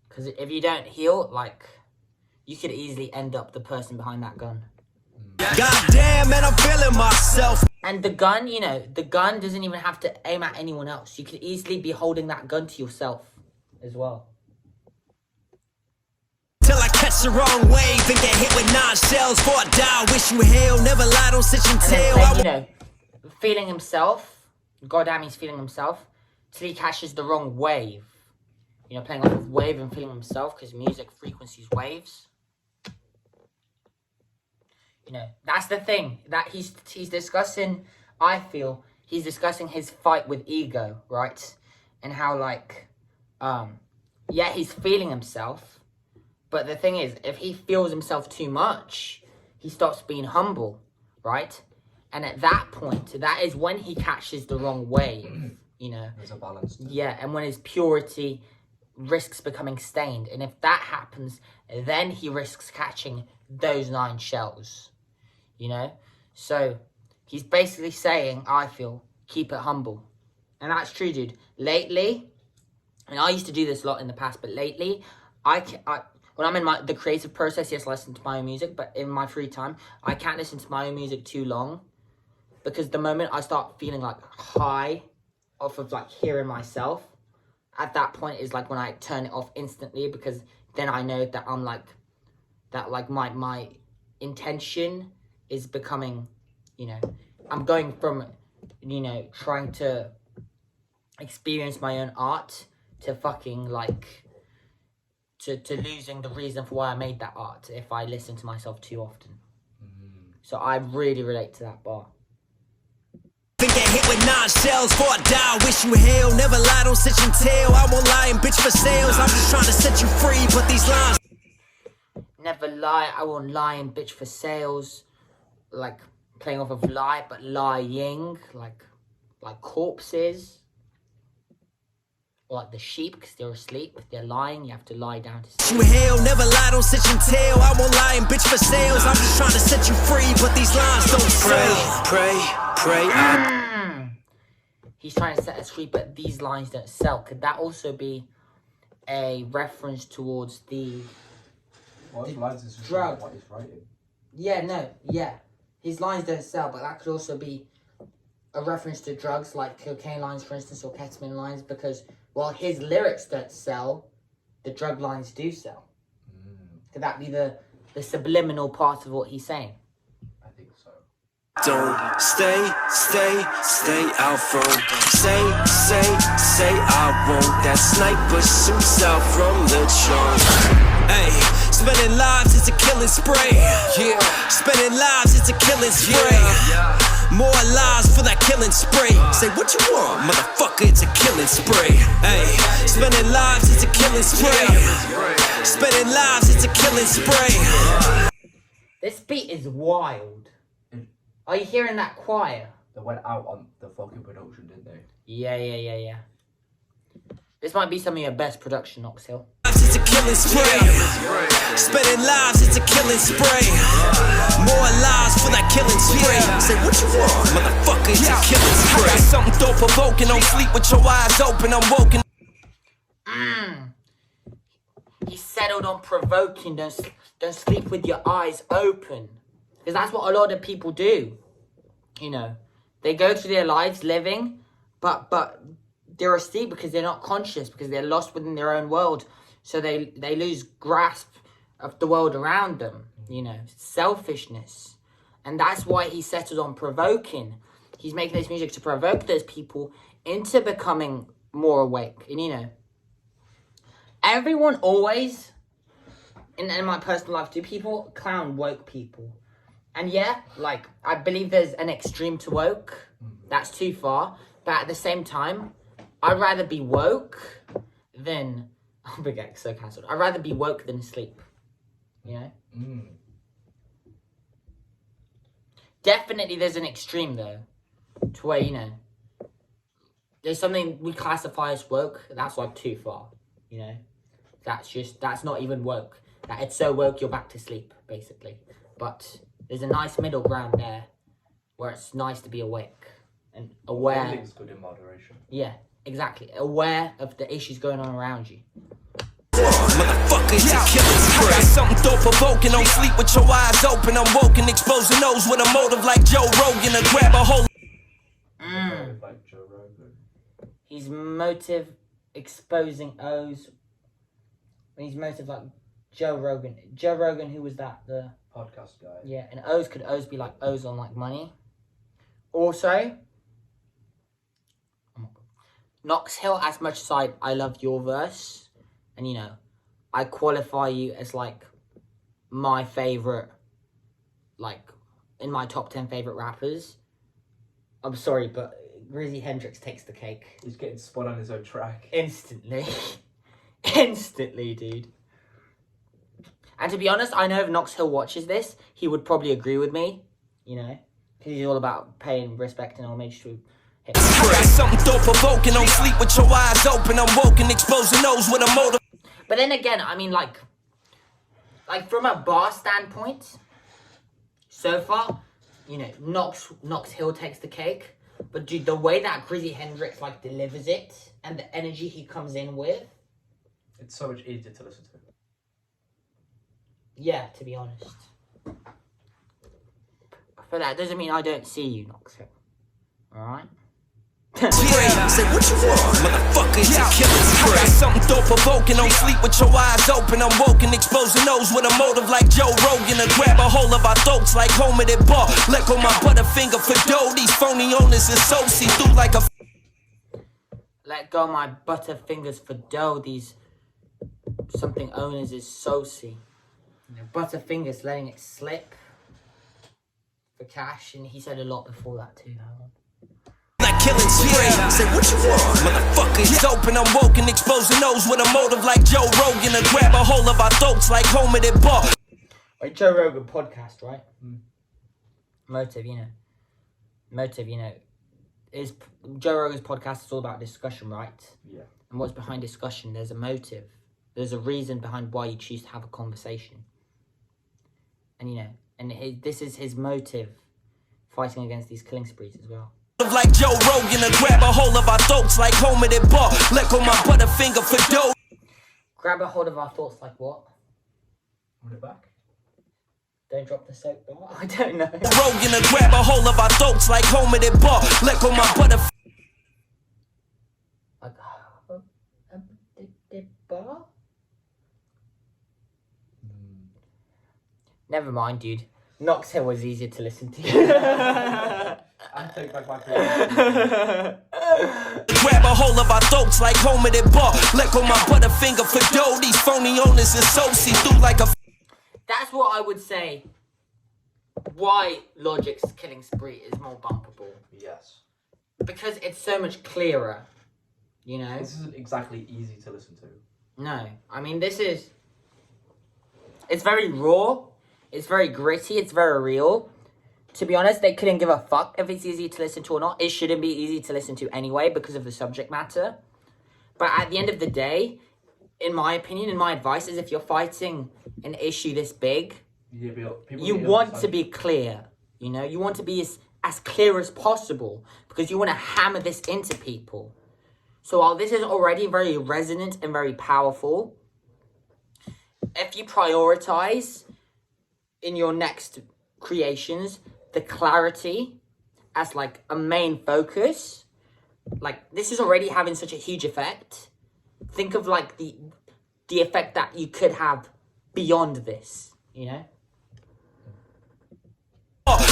Because if you don't heal, like, you could easily end up the person behind that gun. Goddamn, man, I'm feeling myself. And the gun, you know, the gun doesn't even have to aim at anyone else. You could easily be holding that gun to yourself as well. Till I catch the wrong wave and get hit with 9 shells. Before I die, wish you hell, never lied on such a tale. And then, you know, feeling himself, goddamn, he's feeling himself, till he catches the wrong wave. You know, playing off of wave and feeling himself, because music frequencies waves. You know, that's the thing that he's discussing. I feel he's discussing his fight with ego, right? And how, like, yeah, he's feeling himself, but the thing is, if he feels himself too much, he stops being humble, right? And at that point, that is when he catches the wrong wave, you know. There's a balance. Yeah, and when his purity risks becoming stained. And if that happens, then he risks catching those 9 shells, you know? So he's basically saying, I feel, keep it humble. And that's true, dude. Lately, and I used to do this a lot in the past, but lately, when I'm in the creative process, yes, I listen to my own music, but in my free time, I can't listen to my own music too long, because the moment I start feeling like high off of like hearing myself, at that point is like when I turn it off instantly, because then I know that I'm like, that like my intention is becoming, you know, I'm going from, you know, trying to experience my own art to fucking like, to losing the reason for why I made that art if I listen to myself too often. So I really relate to that bar. Think get hit with 9 shells before I die. Wish you hell. Never lie, don't sit and tell. I won't lie and bitch for sales. I'm just trying to set you free, but these lines. Never lie, I won't lie and bitch for sales. Like playing off of lie, but lying, like corpses. Or like the sheep, because they're asleep, they're lying, you have to lie down to sleep. You hell, never lie, don't sit and tell. I won't lie and bitch for sales. I'm just trying to set you free, but these lines don't sell. Pray. He's trying to set us free, but these lines don't sell. Could that also be a reference towards the lines is just drug? what he's writing. Yeah, no, yeah. His lines don't sell, but that could also be a reference to drugs, like cocaine lines, for instance, or ketamine lines, because while his lyrics don't sell, the drug lines do sell. Could that be the subliminal part of what he's saying? I think so. Don't stay out front. Say I won't. That sniper shoots out from the trunk. Hey, spending lives, it's a killing spree. Yeah, spending lives, it's a killing spree. Yeah. More lives for that killing spree. Say what you want, motherfucker, it's a killing spree. Hey, spending lives, it's a killing spree. Spending lives, it's a killing spree. This beat is wild. Are you hearing that choir? They went out on the fucking production, didn't they? Yeah. This might be some of your best production, Knox Hill. It's a killing spree. Spending lives, it's a killing spree. More lives for that killing spree. Say what you want, motherfucker, it's a killing spree. I got something thought-provoking, don't sleep with your eyes open, I'm woken. He settled on provoking, don't sleep with your eyes open. Because that's what a lot of people do. You know, they go through their lives living, but they're asleep because they're not conscious, because they're lost within their own world. So they lose grasp of the world around them, you know, selfishness. And that's why he settled on provoking. He's making this music to provoke those people into becoming more awake. And, you know, everyone always, in my personal life, do people clown woke people? And yeah, like, I believe there's an extreme to woke. That's too far. But at the same time, I'd rather be woke than... I'm gonna get so cancelled. I'd rather be woke than asleep. You know? Definitely there's an extreme, though. To where, you know... There's something we classify as woke. That's, like, too far. You know? That's not even woke. That it's so woke you're back to sleep, basically. But there's a nice middle ground there where it's nice to be awake and aware. Everything's good in moderation. Yeah, exactly. Aware of the issues going on around you. Motherfucker, it's a killing spree. I got something thought-provoking, don't sleep with your eyes open, I'm woken, exposing those with a motive like Joe Rogan to grab a hold. Like Joe Rogan. He's motive exposing O's. He's motive like Joe Rogan. Joe Rogan, who was that? The Podcast guy. yeah, and O's, could O's be like O's on like money? Also, Knox Hill, as much as I love your verse, and you know, I qualify you as like my favorite, like in my top 10 favorite rappers. I'm sorry, but Grizzy Hendrix takes the cake. He's getting spun on his own track. Instantly. Instantly, dude. And to be honest, I know if Knox Hill watches this, he would probably agree with me, you know, because he's all about paying respect and homage to hip hop. I got something thought-provoking, don't sleep with your eyes open, I'm woken, exposing those with a motive. But then again, I mean, like from a bar standpoint, so far, you know, Knox Hill takes the cake. But dude, the way that Grizzy Hendrix like delivers it and the energy he comes in with, it's so much easier to listen to. Yeah, to be honest. But that doesn't mean I don't see you, Knox. Alright? Say what you want, motherfucker, it's a killing spree. I got something thought-provoking, don't sleep with your eyes open. I'm woken, exposing those with a motive like Joe Rogan. To grab a hold of our throats like Homer did Bar. Let go my butterfinger for dough. These phony owners is so see-through like a... Let go my butterfingers for dough. These something owners is saucy. Butterfingers letting it slip for cash, and he said a lot before that too. Like killing spree. Say what you want, motherfucker, it's open. I'm woken, exposing those with a motive like Joe Rogan. To grab a hold of our throats like Homer did Bar. Like Joe Rogan podcast, right? Motive, is Joe Rogan's podcast is all about discussion, right? Yeah. And what's behind discussion? There's a motive. There's a reason behind why you choose to have a conversation. And this is his motive, fighting against these killing sprees as well. Like Joe Rogan, to grab a hold of our throats like Homer did Bar. Let go my butterfinger for dough. Grab a hold of our thoughts like what? Run it back. Don't drop the soap bar. I don't know. Rogan, to grab a hold of our throats like Homer did Bar. Let go my butterfinger. Like bar? Never mind, dude. Knox Hill was easier to listen to. I take back my Grab a hold of our throats like Homer did Bar. Let go my butterfinger for dough. These phony owners is so see-through like a... That's what I would say. Why Logic's killing spree is more bumpable. Yes. Because it's so much clearer. You know? This isn't exactly easy to listen to. No. I mean, this is... It's very raw. It's very gritty. It's very real. To be honest, they couldn't give a fuck if it's easy to listen to or not. It shouldn't be easy to listen to anyway because of the subject matter. But at the end of the day, in my opinion, and my advice is if you're fighting an issue this big, you want to be clear. You want to be as clear as possible because you want to hammer this into people. So while this is already very resonant and very powerful, if you prioritize in your next creations the clarity as like a main focus, like this is already having such a huge effect. Think of like the effect that you could have beyond this,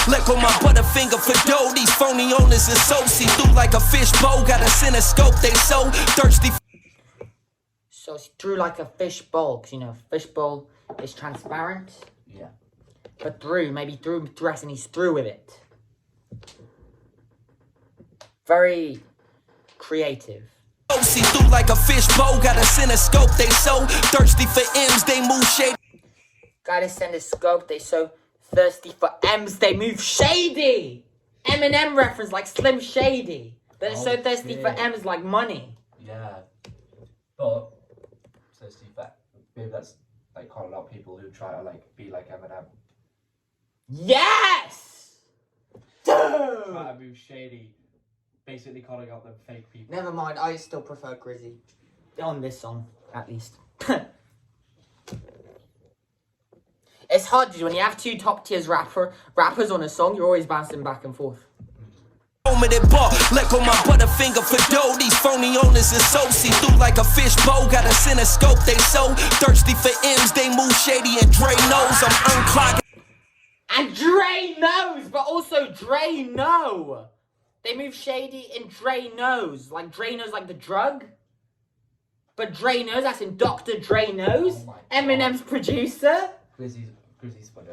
Let go my butterfinger for dough. These phony owners is so see-through like a fishbowl. Got a cinescope, they so thirsty. So it's through like a fish bowl, because fish bowl is transparent. Yeah. But maybe through dress, and he's through with it. Very creative. See through like a fishbowl, got a cinescope, they so thirsty for M's, they move shady. Got a cinescope, they so thirsty for M's, they move shady. Eminem reference like Slim Shady. They're so thirsty for M's like money. Yeah. But thirsty for maybe that's like quite a lot of people who try to like be like Eminem. Yes! Dude! Try to move shady. Basically calling out them fake people. Never mind, I still prefer Grizzy. On this song, at least. It's hard, dude. When you have two top tiers rappers on a song, you're always bouncing back and forth. Let go my butterfinger for dough. These phony owners is so see-through like a fishbowl. Got a cinescope, they so thirsty for M's, they move shady and Dre knows I'm unclogging. And Dre knows, but also Dre know. They move shady and Dre knows. Like Dre knows like the drug. But Dre knows, that's in Dr. Dre knows. Oh Eminem's producer. Grizzy's funny.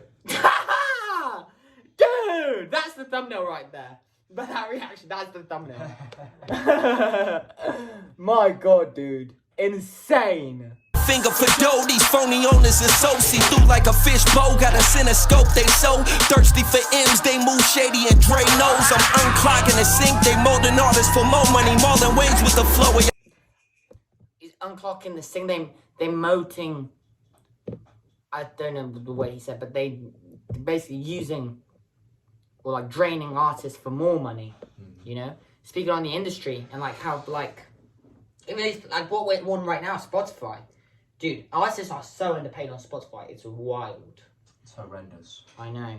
Dude, that's the thumbnail right there. But that reaction, that's the thumbnail. My God, dude. Insane. Finger for dough, these phony owners is so see-through like a fishbowl. Got a cinescope, they so thirsty for M's, they move shady and Dre knows I'm unclogging the sink. They molding artists for more money, more than waves with the flow. He's unclocking the sink, they moting. I don't know the way he said, but they basically using or like draining artists for more money. You know, speaking on the industry and like how like even like what we're on right now, Spotify, dude, artists are so underpaid on Spotify. It's wild. It's horrendous. I know.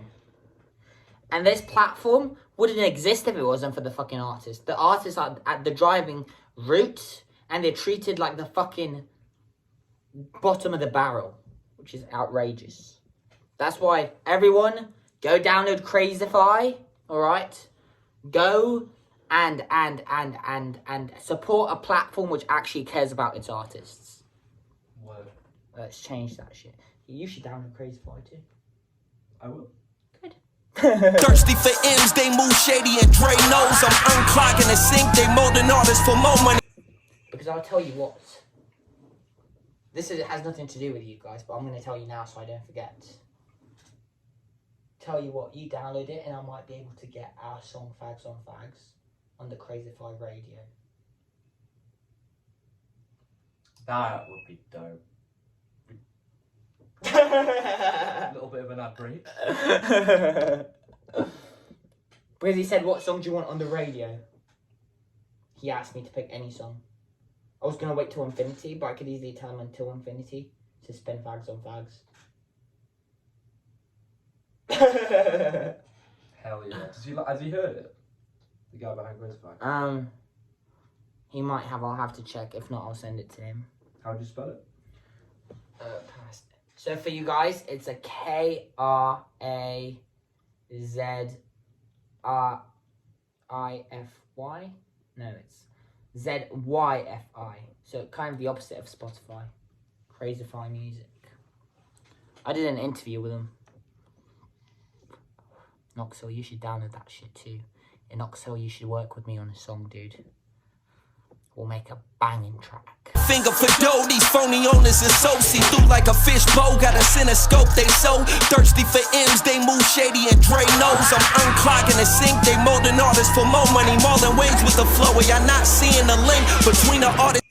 And this platform wouldn't exist if it wasn't for the fucking artists. The artists are at the driving route, and they're treated like the fucking bottom of the barrel, which is outrageous. That's why everyone go download Crazify, alright? Go and support a platform which actually cares about its artists. Word. Let's change that shit. You should download Crazify too. I will. Thirsty for M's, they move shady and Dre knows I'm unclogging the sink, they molding artists for more money. Because I'll tell you what. Has nothing to do with you guys, but I'm going to tell you now so I don't forget. Tell you what, you download it and I might be able to get our song Fags on Fags on the Crazify radio. That would be dope. A little bit of an ad break. Because he said, what song do you want on the radio? He asked me to pick any song. I was going to wait till infinity, but I could easily tell him until infinity to spin Fags on Fags. Hell yeah. Has he heard it? The guy behind Crazify? He might have. I'll have to check. If not, I'll send it to him. How do you spell it? Past. So for you guys, it's a Krazify. No, it's Zyfi. So kind of the opposite of Spotify. Crazify Music. I did an interview with him. Knox, you should download that shit too. In Knox, you should work with me on a song, dude. We'll make a banging track. Finger for dough, these phony owners and so see through like a fish bowl. Got a cinescope, they so thirsty for M's, they move shady and Dre knows I'm unclogging the sink, they molding artists for more money, more than waves with the flow. Y'all not seeing the link between the artist.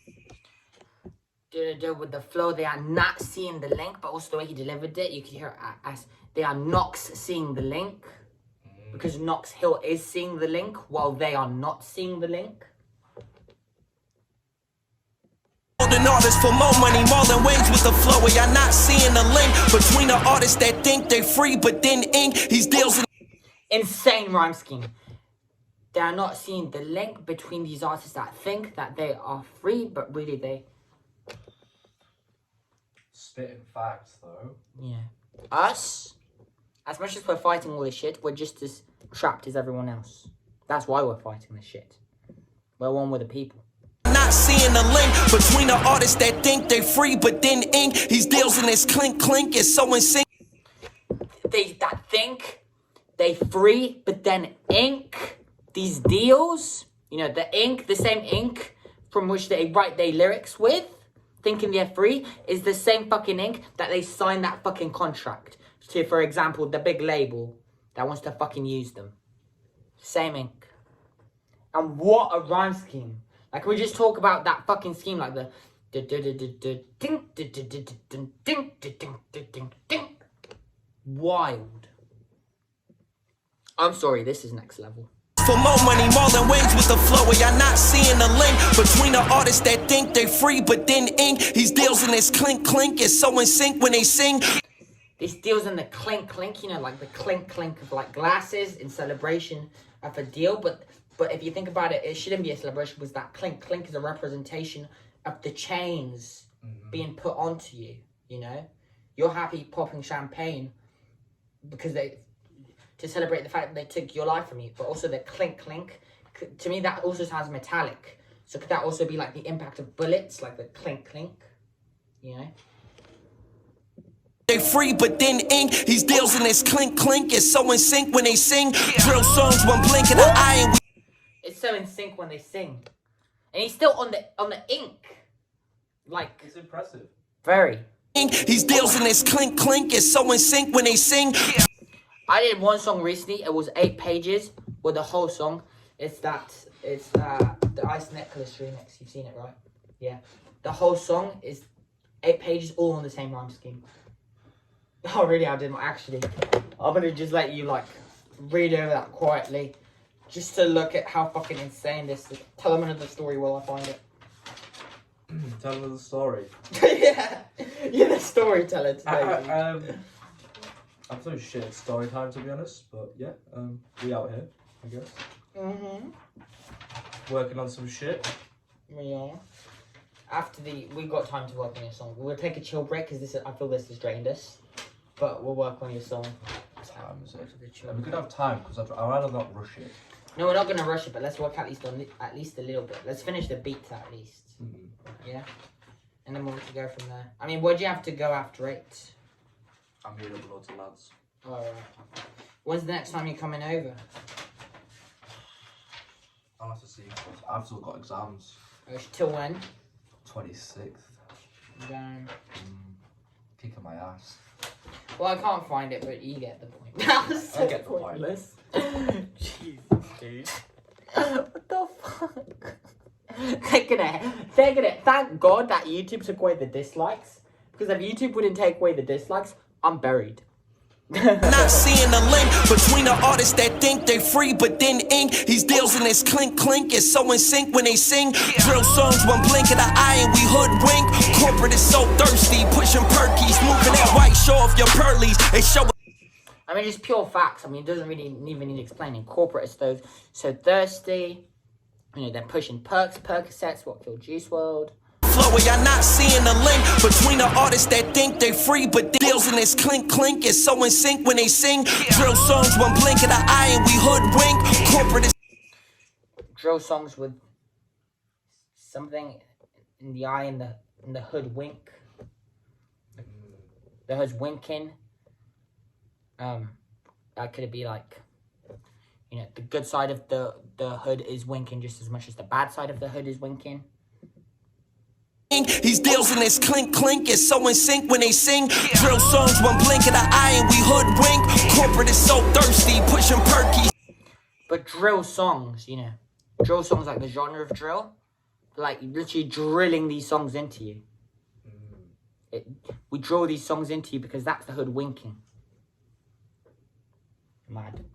With the flow, they are not seeing the link, but also the way he delivered it, you can hear it as they are Knox seeing the link, because Knox Hill is seeing the link while they are not seeing the link. Molding artists for more money, more than waves with the flow. Y'all not seeing the link between the artists that think they free, but then ink these deals. Insane rhyme scheme. They are not seeing the link between these artists that think that they are free, but really they. Spitting facts, though. Yeah. Us, as much as we're fighting all this shit, we're just as trapped as everyone else. That's why we're fighting this shit. We're one with the people. Not seeing the link between the artists that think they free, but then ink these deals in this clink clink is so insane. They that think they free, but then ink these deals. You know, the ink, the same ink from which they write their lyrics with, thinking they're free, is the same fucking ink that they sign that fucking contract to, for example, the big label that wants to fucking use them. Same ink. And what a rhyme scheme. Like, can we just talk about that fucking scheme, like the wild. I'm sorry, this is next level. For more money, more than waves with the flow. Y'all not seeing the link between the artists that think they free, but then ink these deals in this clink clink is so in sync when they sing. These deals in the clink clink, you know, like the clink clink of like glasses in celebration of a deal, but if you think about it, it shouldn't be a celebration because that clink clink is a representation of the chains being put onto you, you know? You're happy popping champagne because to celebrate the fact that they took your life from you, but also the clink clink, to me that also sounds metallic. So could that also be like the impact of bullets, like the clink clink, you know? They free, but then ink these deals in this clink clink is so in sync when they sing. Drill songs, one blink in the eye and we. It's so in sync when they sing, and he's still on the ink, like It's impressive. very. These deals in this clink clink is so in sync when they sing. I did one song recently. It was 8 pages with the whole song. It's the Ice Necklace remix. You've seen it, right? Yeah. The whole song is 8 pages, all on the same rhyme scheme. Oh, really? I didn't actually. I'm gonna just let you like read over that quietly, just to look at how fucking insane this is. Tell them another story while I find it. Tell another story. Yeah, you're the storyteller today. I'm so shit at story time, to be honest, but yeah, we out here, I guess. Working on some shit. We are. We've got time to work on your song. We'll take a chill break because I feel this has drained us. But we'll work on your song. Time is it? We could have time because I'd rather not rush it. No, we're not gonna rush it, but let's work at least a little bit. Let's finish the beats at least. Yeah, and then we'll go from there. I mean, where'd you have to go after it? I'm meeting up loads of lads. Alright. When's the next time you're coming over? I'll have to see. I've still got exams. Till when? 26th. Damn. Kicking my ass. Well, I can't find it, but you get the point. That was so I get the point. pointless. Jesus, dude. What the fuck? Thank God that YouTube took away the dislikes. Because if YouTube wouldn't take away the dislikes, I'm buried. Not seeing the link between the artists that think they free but then ink. These deals and this clink clink is so in sync when they sing. Drill songs, one blink of the eye and we hoodwink. Corporate is so thirsty, pushing perkies, moving that white, show off your pearlies. They show. I mean, just pure facts. I mean, it doesn't really even need explaining. Corporate is so thirsty. You know, they're pushing Percocets, what killed Juice WRLD. Flow, y'all not seeing the link between the artists that think they free but deals and this clink clink is so in sync when they sing. Drill songs, one blink of the eye and we hoodwink. Corporate is drill songs with something in the eye and the hood wink. The hood's winking. Could it be like, you know, the good side of the hood is winking just as much as the bad side of the hood is winking? these deals and this clink clink is so in sync when they sing. Drill songs, one blink of the eye and we hoodwink. Corporate is so thirsty, pushing perkies. But drill songs, you know, drill songs like the genre of drill, like literally drilling these songs into you. We drill these songs into you because that's the hood winking. Mad.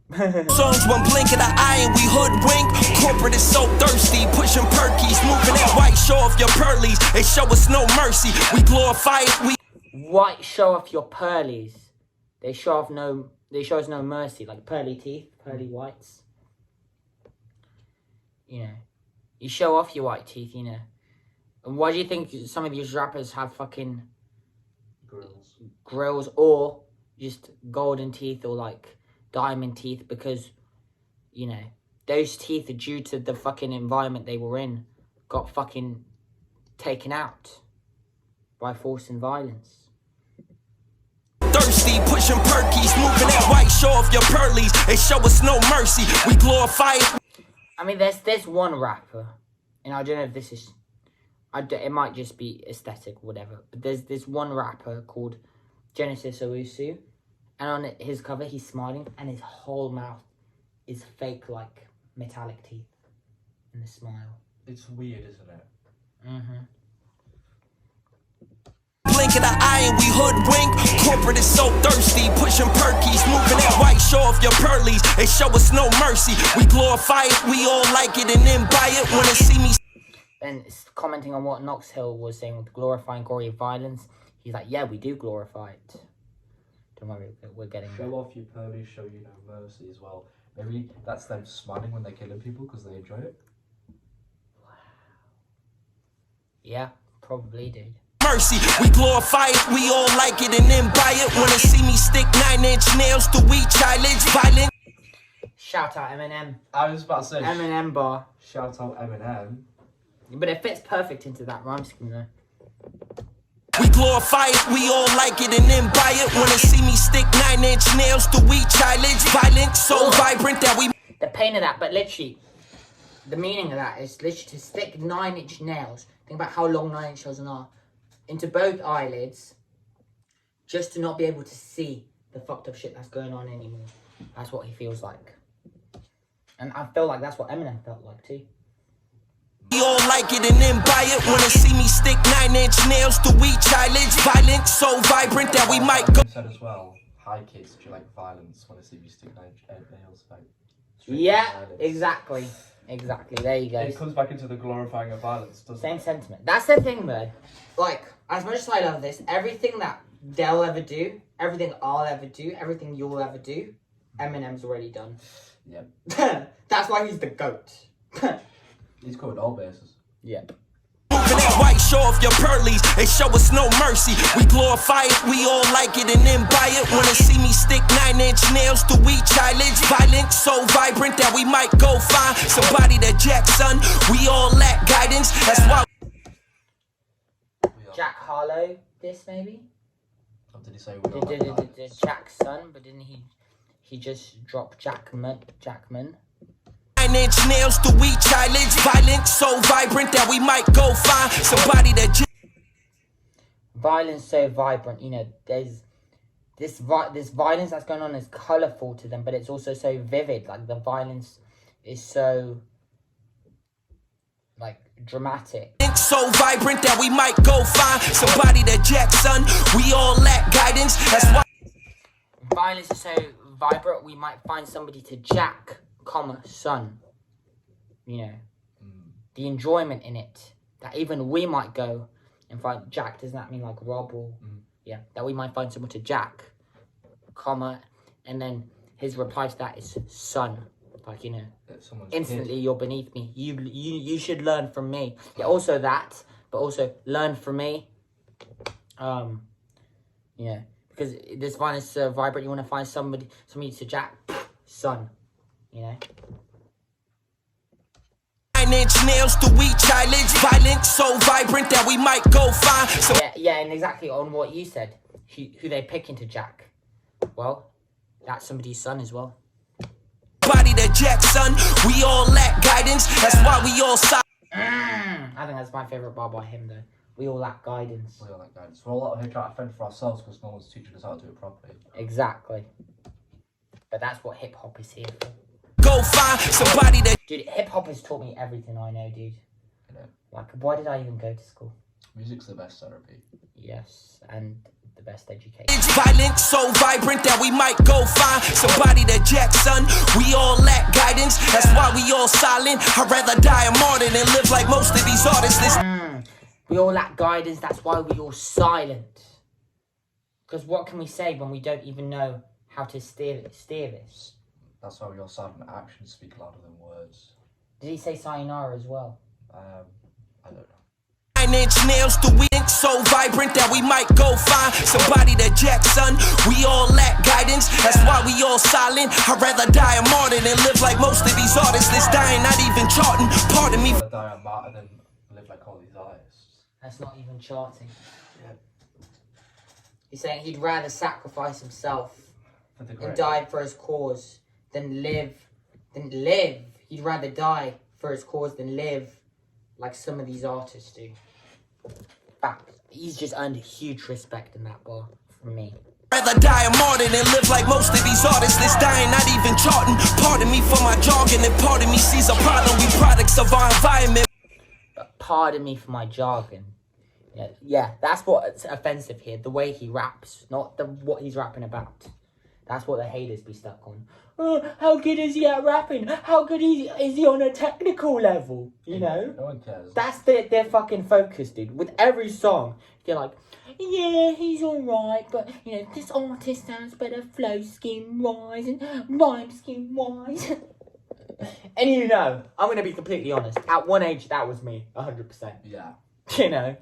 Songs, one blink of the eye and we hoodwink. Corporate is so thirsty, pushing perkies, moving that white, show off your pearlies. They show us no mercy, we glorify it. White, show off your pearlies. They show us no mercy, like pearly teeth, pearly whites. You know, you show off your white teeth, you know. And why do you think some of these rappers have fucking grills or just golden teeth or like diamond teeth? Because, you know, those teeth are due to the fucking environment they were in, got fucking taken out by force and violence. Thirsty, pushing perkies, moving that white, show off your pearlies. They show us no mercy, we glorify it. I mean, there's one rapper, and I don't know if this is, it might just be aesthetic, whatever. But there's one rapper called Genesis Owusu, and on his cover he's smiling, and his whole mouth is fake, like metallic teeth, in the smile. It's weird, isn't it? Blink of the eye and we hoodwink. Corporate is so thirsty, pushing perkies, moving that white, show off your pearlies. They show us no mercy, we glorify it, we all like it and then buy it. Wanna see me? And commenting on what Knox was saying with glorifying gory violence, he's like, yeah, we do glorify it. Don't worry, we're getting Show off your pearlies, show you no mercy as well. Maybe that's them smiling when they're killing people because they enjoy it. Wow. Yeah, probably, dude. Mercy, we glorify it, we all like it and then buy it. Wanna see me stick 9-inch nails to we childish violent. Shout out Eminem. I was about to say Eminem bar. Shout out Eminem. But it fits perfect into that rhyme scheme though. We glorify it, we all like it and then buy it. Wanna see me stick 9-inch nails to we childish violent, so vibrant that we. The pain of that, but literally, the meaning of that is literally to stick 9-inch nails. Think about how long 9-inch nails are. Into both eyelids, just to not be able to see the fucked up shit that's going on anymore. That's what he feels like. And I feel like that's what Eminem felt like too. We all like it and then buy it. Wanna see me stick 9-inch nails to we childish violent, so vibrant that we might go. You said as well hi kids, do you like violence? Want to see me stick nails like. Yeah, exactly. There you go. It comes back into the glorifying of violence, doesn't Same it? sentiment. That's the thing, though. Like, as much as I love this, everything that they'll ever do, everything I'll ever do, everything you'll ever do, Eminem's already done. Yep. That's why he's the GOAT. He's covered all bases. Yep. Moving that white, show off your pearlies. They show us no mercy. We glorify it, we all like it and then buy it. Wanna see me stick 9-inch nails to we challenge. Violent, so vibrant that we might go find somebody that jack, son. We all lack guidance. That's why. Jack Harlow, this maybe? What did he say? We all lack guidance? Jack's son, but didn't he just drop Jackman? 9-inch nails to we challenge. Violent, so vibrant that we might go find somebody that Violence so vibrant, you know, there's this violence that's going on is colourful to them, but it's also so vivid. Like, the violence is so, like, dramatic. so vibrant that we might go find somebody that jack, son. We all lack guidance. That's why Violence is so vibrant, we might find somebody to jack, son. You know, the enjoyment in it, that even we might go and find jack. Doesn't that mean like rob or yeah, that we might find someone to jack, and then his reply to that is son. Like, you know, instantly you're beneath me. You should learn from me. Yeah, also that, but also learn from me. You know, because this violence is so vibrant, you want to find somebody to jack, son. You know. 9-inch nails to we challenge. Violent, so vibrant that we might go find some. Yeah, and exactly on what you said. Who they picking to jack? Well, that's somebody's son as well. Body that jack, son. We all lack guidance. That's why we all I think that's my favourite bar by him, though. We all lack guidance. We all lack guidance. We're all out here trying to fend for ourselves because no one's teaching us how to do it properly. Exactly. But that's what hip hop is here for. Go find somebody that. Dude, hip hop has taught me everything I know, dude. You know, Like, why did I even go to school? music's the best therapy. Yes, and the best education. It's violent, so vibrant that we might go find somebody that jack, son. We all lack guidance. That's why we all silent. I'd rather die a martyr than live like most of these artists. We all lack guidance. That's why we all silent. Because what can we say when we don't even know how to steer this? That's why we all silent actions speak louder than words. Did he say sayonara as well? I don't know. 9-inch nails to we so vibrant that we might go find somebody that jack, son. We all lack guidance. That's why we all silent. I'd rather die a martyr than live like most of these artists. This dying, not even charting. Pardon me. I'd rather die a martyr than live like all these artists. That's not even charting. Yeah. He's saying he'd rather sacrifice himself For the and great. die for his cause than live. He'd rather die for his cause than live like some of these artists do. Fact, he's just earned huge respect in that bar from me. Rather die a martyr than live like most of these artists. This dying, not even charting. Pardon me for my jargon, and pardon me sees a problem. We products of our environment. But pardon me for my jargon. Yeah, that's what's offensive here. The way he raps, not what he's rapping about. That's what the haters be stuck on. Oh, how good is he at rapping? How good is he on a technical level? You know? No one cares. That's their fucking focus, dude. With every song, they're like, yeah, he's alright, but, you know, this artist sounds better flow scheme-wise and rhyme scheme-wise. And you know, I'm going to be completely honest. At one age, that was me, 100%. Yeah. You know?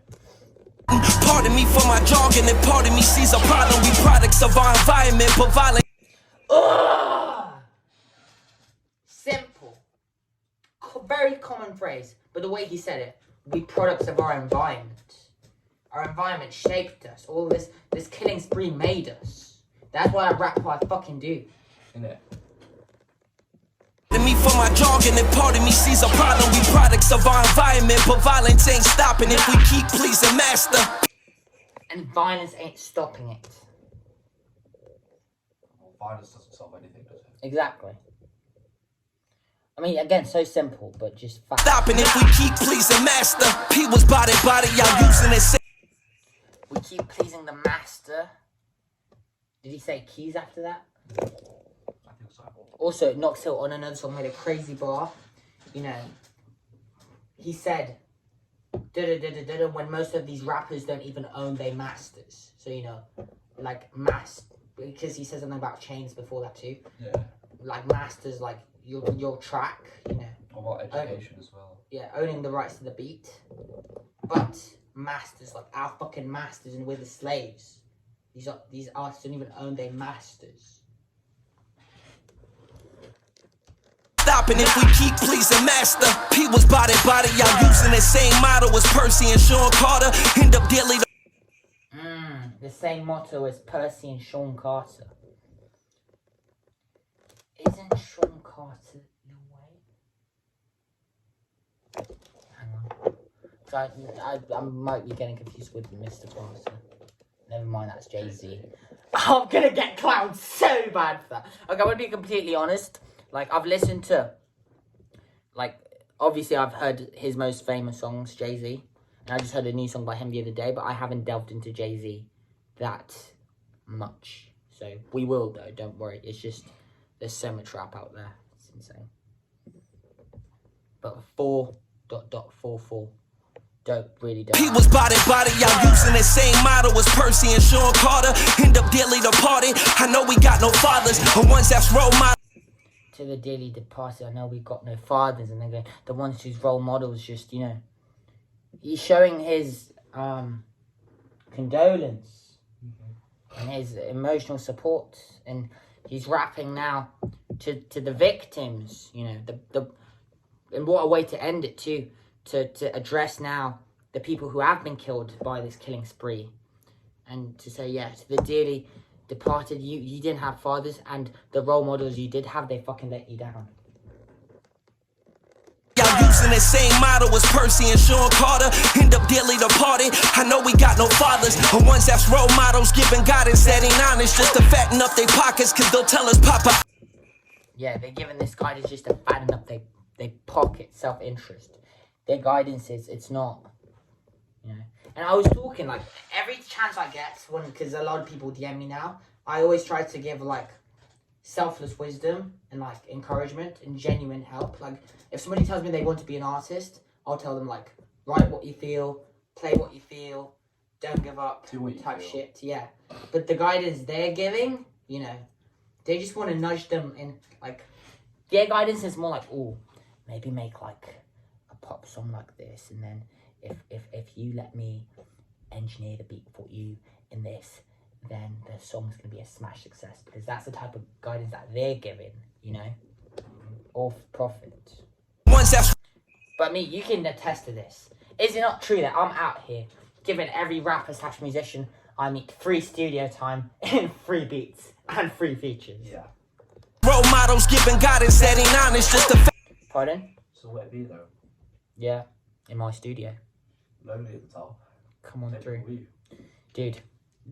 Pardon me for my jargon, and pardon me sees a problem. We products of our environment, but violent. Simple. Very common phrase, but the way he said it, we products of our environment. Our environment shaped us. All this killing spree made us. That's why I rap how I fucking do. Innit? Pardon me for my jargon, and pardon me sees a problem. We products of our environment, but violence ain't stopping if we keep pleasing master. And violence ain't stopping it. Well, violence doesn't solve anything, does it? Exactly. I mean, again, so simple, but just fact. Stopping if we keep pleasing master. He was body, y'all using it. We keep pleasing the master. Did he say keys after that? I think so. Also, Knox on another song made a crazy bar. You know, he said, when most of these rappers don't even own their masters. So, you know, like because he said something about chains before that too. Yeah. Like masters, like your track, you know. About education as well. Yeah, owning the rights to the beat. But masters, like our fucking masters, and we're the slaves. These artists don't even own their masters. Stopping if we keep pleasing master. P was body, y'all using the same model as Percy and Sean Carter. End up daily. The same motto as Percy and Sean Carter. Isn't Sean Carter n.w.a? Hang on. I might be getting confused with Mr. Carter. Never mind, that's Jay-Z. I'm gonna get clowned so bad for that. Okay, I'm gonna be completely honest. Like, I've listened to, like, obviously I've heard his most famous songs, Jay-Z. And I just heard a new song by him the other day, but I haven't delved into Jay-Z that much. So, we will though, don't worry. It's just, there's so much rap out there. It's insane. But 4.44. Really don't. P was body, y'all using the same model as Percy and Sean Carter. End up daily departed. I know we got no fathers, the ones that's role models. To the dearly departed, I know we got no fathers, and they're going, the ones whose role models just, you know, he's showing his condolence and his emotional support, and he's rapping now to the victims, you know, and what a way to end it too. To address now the people who have been killed by this killing spree, and to say, yeah, to the dearly departed, you didn't have fathers, and the role models you did have, they fucking let you down. Y'all using the same model as Percy and Sean Carter. End up daily departed. I know we got no fathers, the ones that's role models giving guidance that ain't honest, just to fatten up their pockets, cause they'll tell us Papa. Yeah, they're giving this guidance just to fatten up their pocket, self-interest. Their guidance is, it's not, you know. And I was talking, like, every chance I get, because a lot of people DM me now, I always try to give, like, selfless wisdom and, like, encouragement and genuine help. Like, if somebody tells me they want to be an artist, I'll tell them, like, write what you feel, play what you feel, don't give up, type shit, yeah. But the guidance they're giving, you know, they just want to nudge them in, like, their guidance is more like, oh, maybe make, like, pop song like this, and then if you let me engineer the beat for you in this, then the song's gonna be a smash success, because that's the type of guidance that they're giving, you know, off profit. But me, you can attest to this. Is it not true that I'm out here giving every rapper / musician I meet free studio time and free beats and free features? Yeah. Role models giving guidance that ain't honest, just to. Pardon? So where it be though? Yeah, in my studio. Lonely at the top. Come on through. You. Dude,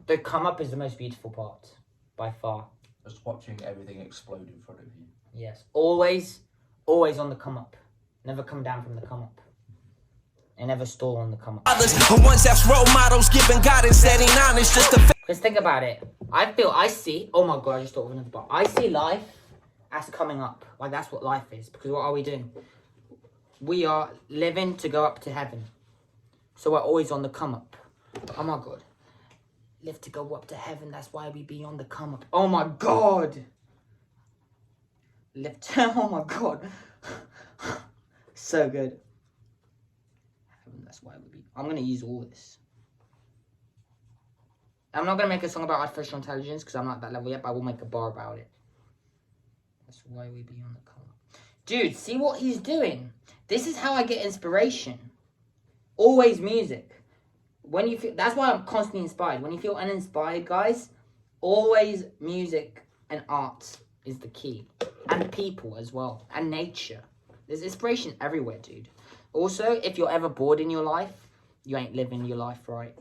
the come up is the most beautiful part, by far. Just watching everything explode in front of you. Yes, always on the come up. Never come down from the come up. And never stall on the come up. Others, the ones that's role models giving guidance that ain't honest, just to. Because think about it. I see, oh my god, I just thought of another part. I see life as coming up. Like, that's what life is. Because what are we doing? We are living to go up to heaven. So we're always on the come up. Oh my god. Live to go up to heaven, that's why we be on the come up. Oh my god. Live to, oh my god. So good. Heaven, that's why we be. I'm going to use all this. I'm not going to make a song about artificial intelligence because I'm not at that level yet, but I will make a bar about it. That's why we be on the come up. Dude, see what he's doing? This is how I get inspiration. Always music. When you feel, that's why I'm constantly inspired. When you feel uninspired, guys, always music and art is the key. And people as well. And nature. There's inspiration everywhere, dude. Also, if you're ever bored in your life, you ain't living your life right.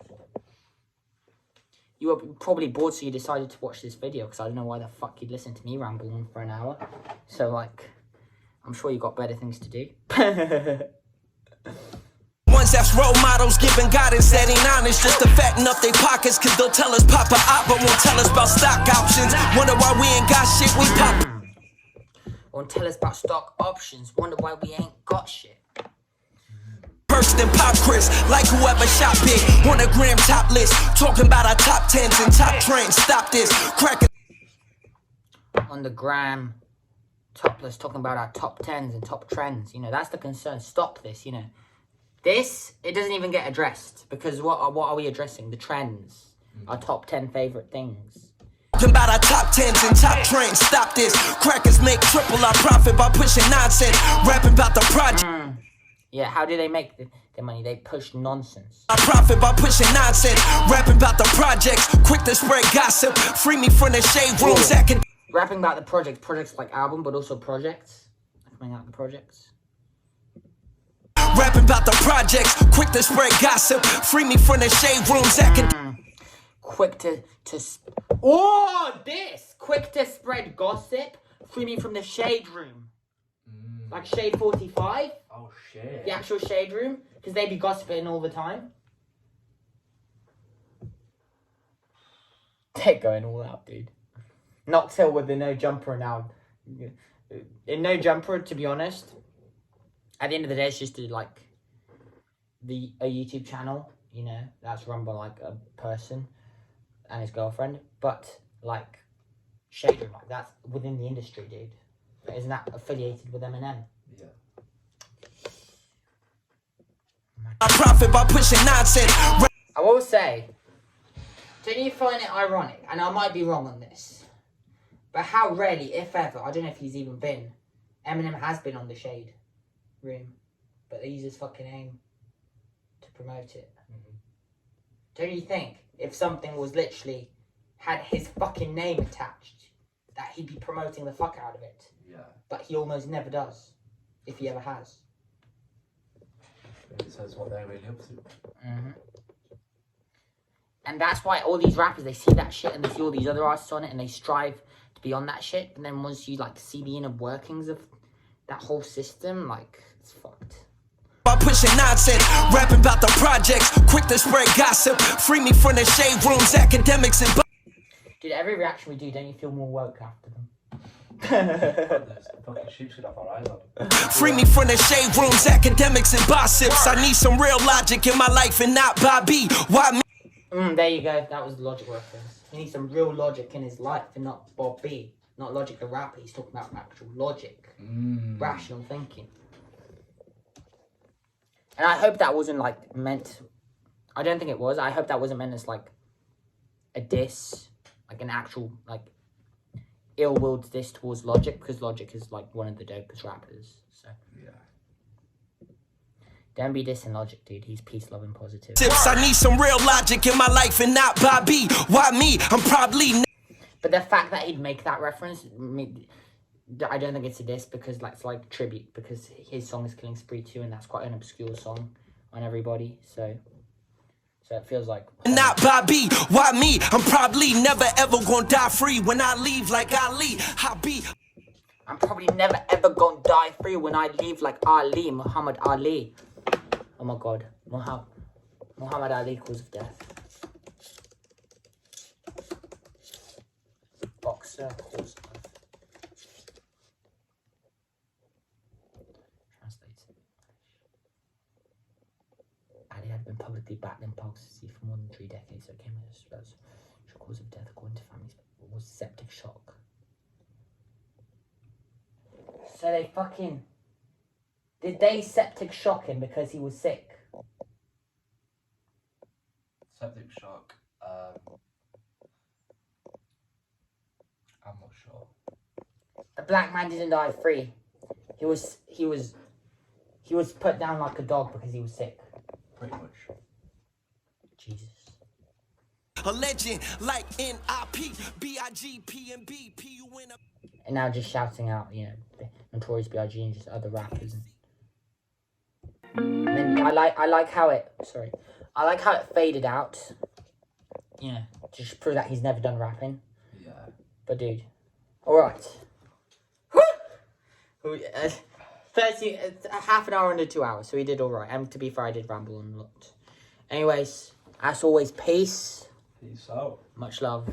You were probably bored, so you decided to watch this video, because I don't know why the fuck you'd listen to me ramble on for an hour. So, like, I'm sure you got better things to do. Ones that's role models giving guidance that ain't honest. Just to fatten up their pockets, cause they'll tell us pop a op, but won't tell us about stock options. Wonder why we ain't got shit, we pop. Won't tell us about stock options. Wonder why we ain't got shit. Perks than Pop Chris, like whoever shot big. On the gram top list, talking about our top 10s and top trends. Stop this, cracking. On the gram, topless, talking about our top 10s and top trends. You know, that's the concern. Stop this, you know. This, it doesn't even get addressed. Because what are we addressing? The trends. Our top 10 favourite things. Talking about our top 10s and top trends. Stop this, crackers make triple our profit by pushing nonsense. Rapping about the project. Yeah, how do they make the money? They push nonsense. I profit by pushing nonsense. Rapping about the projects, quick to spread gossip. Free me from the shade rooms. Rapping about the projects like album, but also projects. Coming out the projects. Rapping about the projects, quick to spread gossip. Free me from the shade rooms. Quick to quick to spread gossip. Free me from the shade room. Like Shade 45. Oh shit. The actual shade room. Because they be gossiping all the time. They're going all out, dude. Knox Hill with the no jumper now. In no jumper, to be honest. At the end of the day, it's just a YouTube channel, you know, that's run by like a person and his girlfriend. But like shade room, like that's within the industry, dude. Isn't that affiliated with Eminem? Yeah. I profit by pushing nonsense. I will say, don't you find it ironic, and I might be wrong on this, but how rarely, if ever, I don't know if he's even been, Eminem has been on the shade room, but they use his fucking name to promote it. Don't you think, if something was literally, had his fucking name attached, that he'd be promoting the fuck out of it? Yeah. But he almost never does, if he ever has. It says what they're really up to. And that's why all these rappers, they see that shit and they see all these other artists on it and they strive to be on that shit. And then once you like see the inner workings of that whole system, like, it's fucked. By pushing nonsense, rapping about the projects, quick to spread gossip. Free me from the shade rooms, academics and. Dude, every reaction we do, don't you feel more woke after them? There's fucking sheep should have our eyes on. Free me from the shade rooms, academics and gossips. I need some real logic in my life and not Bobby. Why me? There you go. That was the logic reference. He needs some real logic in his life and not Bob B. Not logic the rapper. He's talking about actual logic. Rational thinking. And I hope that wasn't like meant. I don't think it was. I hope that wasn't meant as like a diss. Like an actual like ill-willed diss towards Logic, because Logic is like one of the dopest rappers. So Yeah. don't be dissing Logic, dude. He's peace, love, and positive. I need some real logic in my life and not Bobby. Why me? I'm probably. But the fact that he'd make that reference, I don't think it's a diss, because like it's like tribute, because his song is Killing Spree 2, and that's quite an obscure song on everybody. So it feels like. Not Bobby, why me? I'm probably never ever gonna die free when I leave like Ali. I'm probably never ever gonna die free when I leave like Ali, Muhammad Ali. Oh my god, Muhammad Ali, cause of death. Boxer, cause of. Translated. Ali had been publicly backed in toxicity for more than 3 decades, so it came as a cause of death according to families. It was septic shock. So they fucking... Did they septic shock him because he was sick? Septic shock. I'm not sure. The black man didn't die free. He was put down like a dog because he was sick. Pretty much. Jesus. A legend like N.w.a. And now just shouting out, you know, the Notorious B.I.G. and just other rappers. And then I like how it faded out. You know, to just prove that he's never done rapping. Yeah. But dude, all right. 30, half an hour under 2 hours, so we did all right. And to be fair, I did ramble on a lot. Anyways, as always, peace. Peace out. Much love.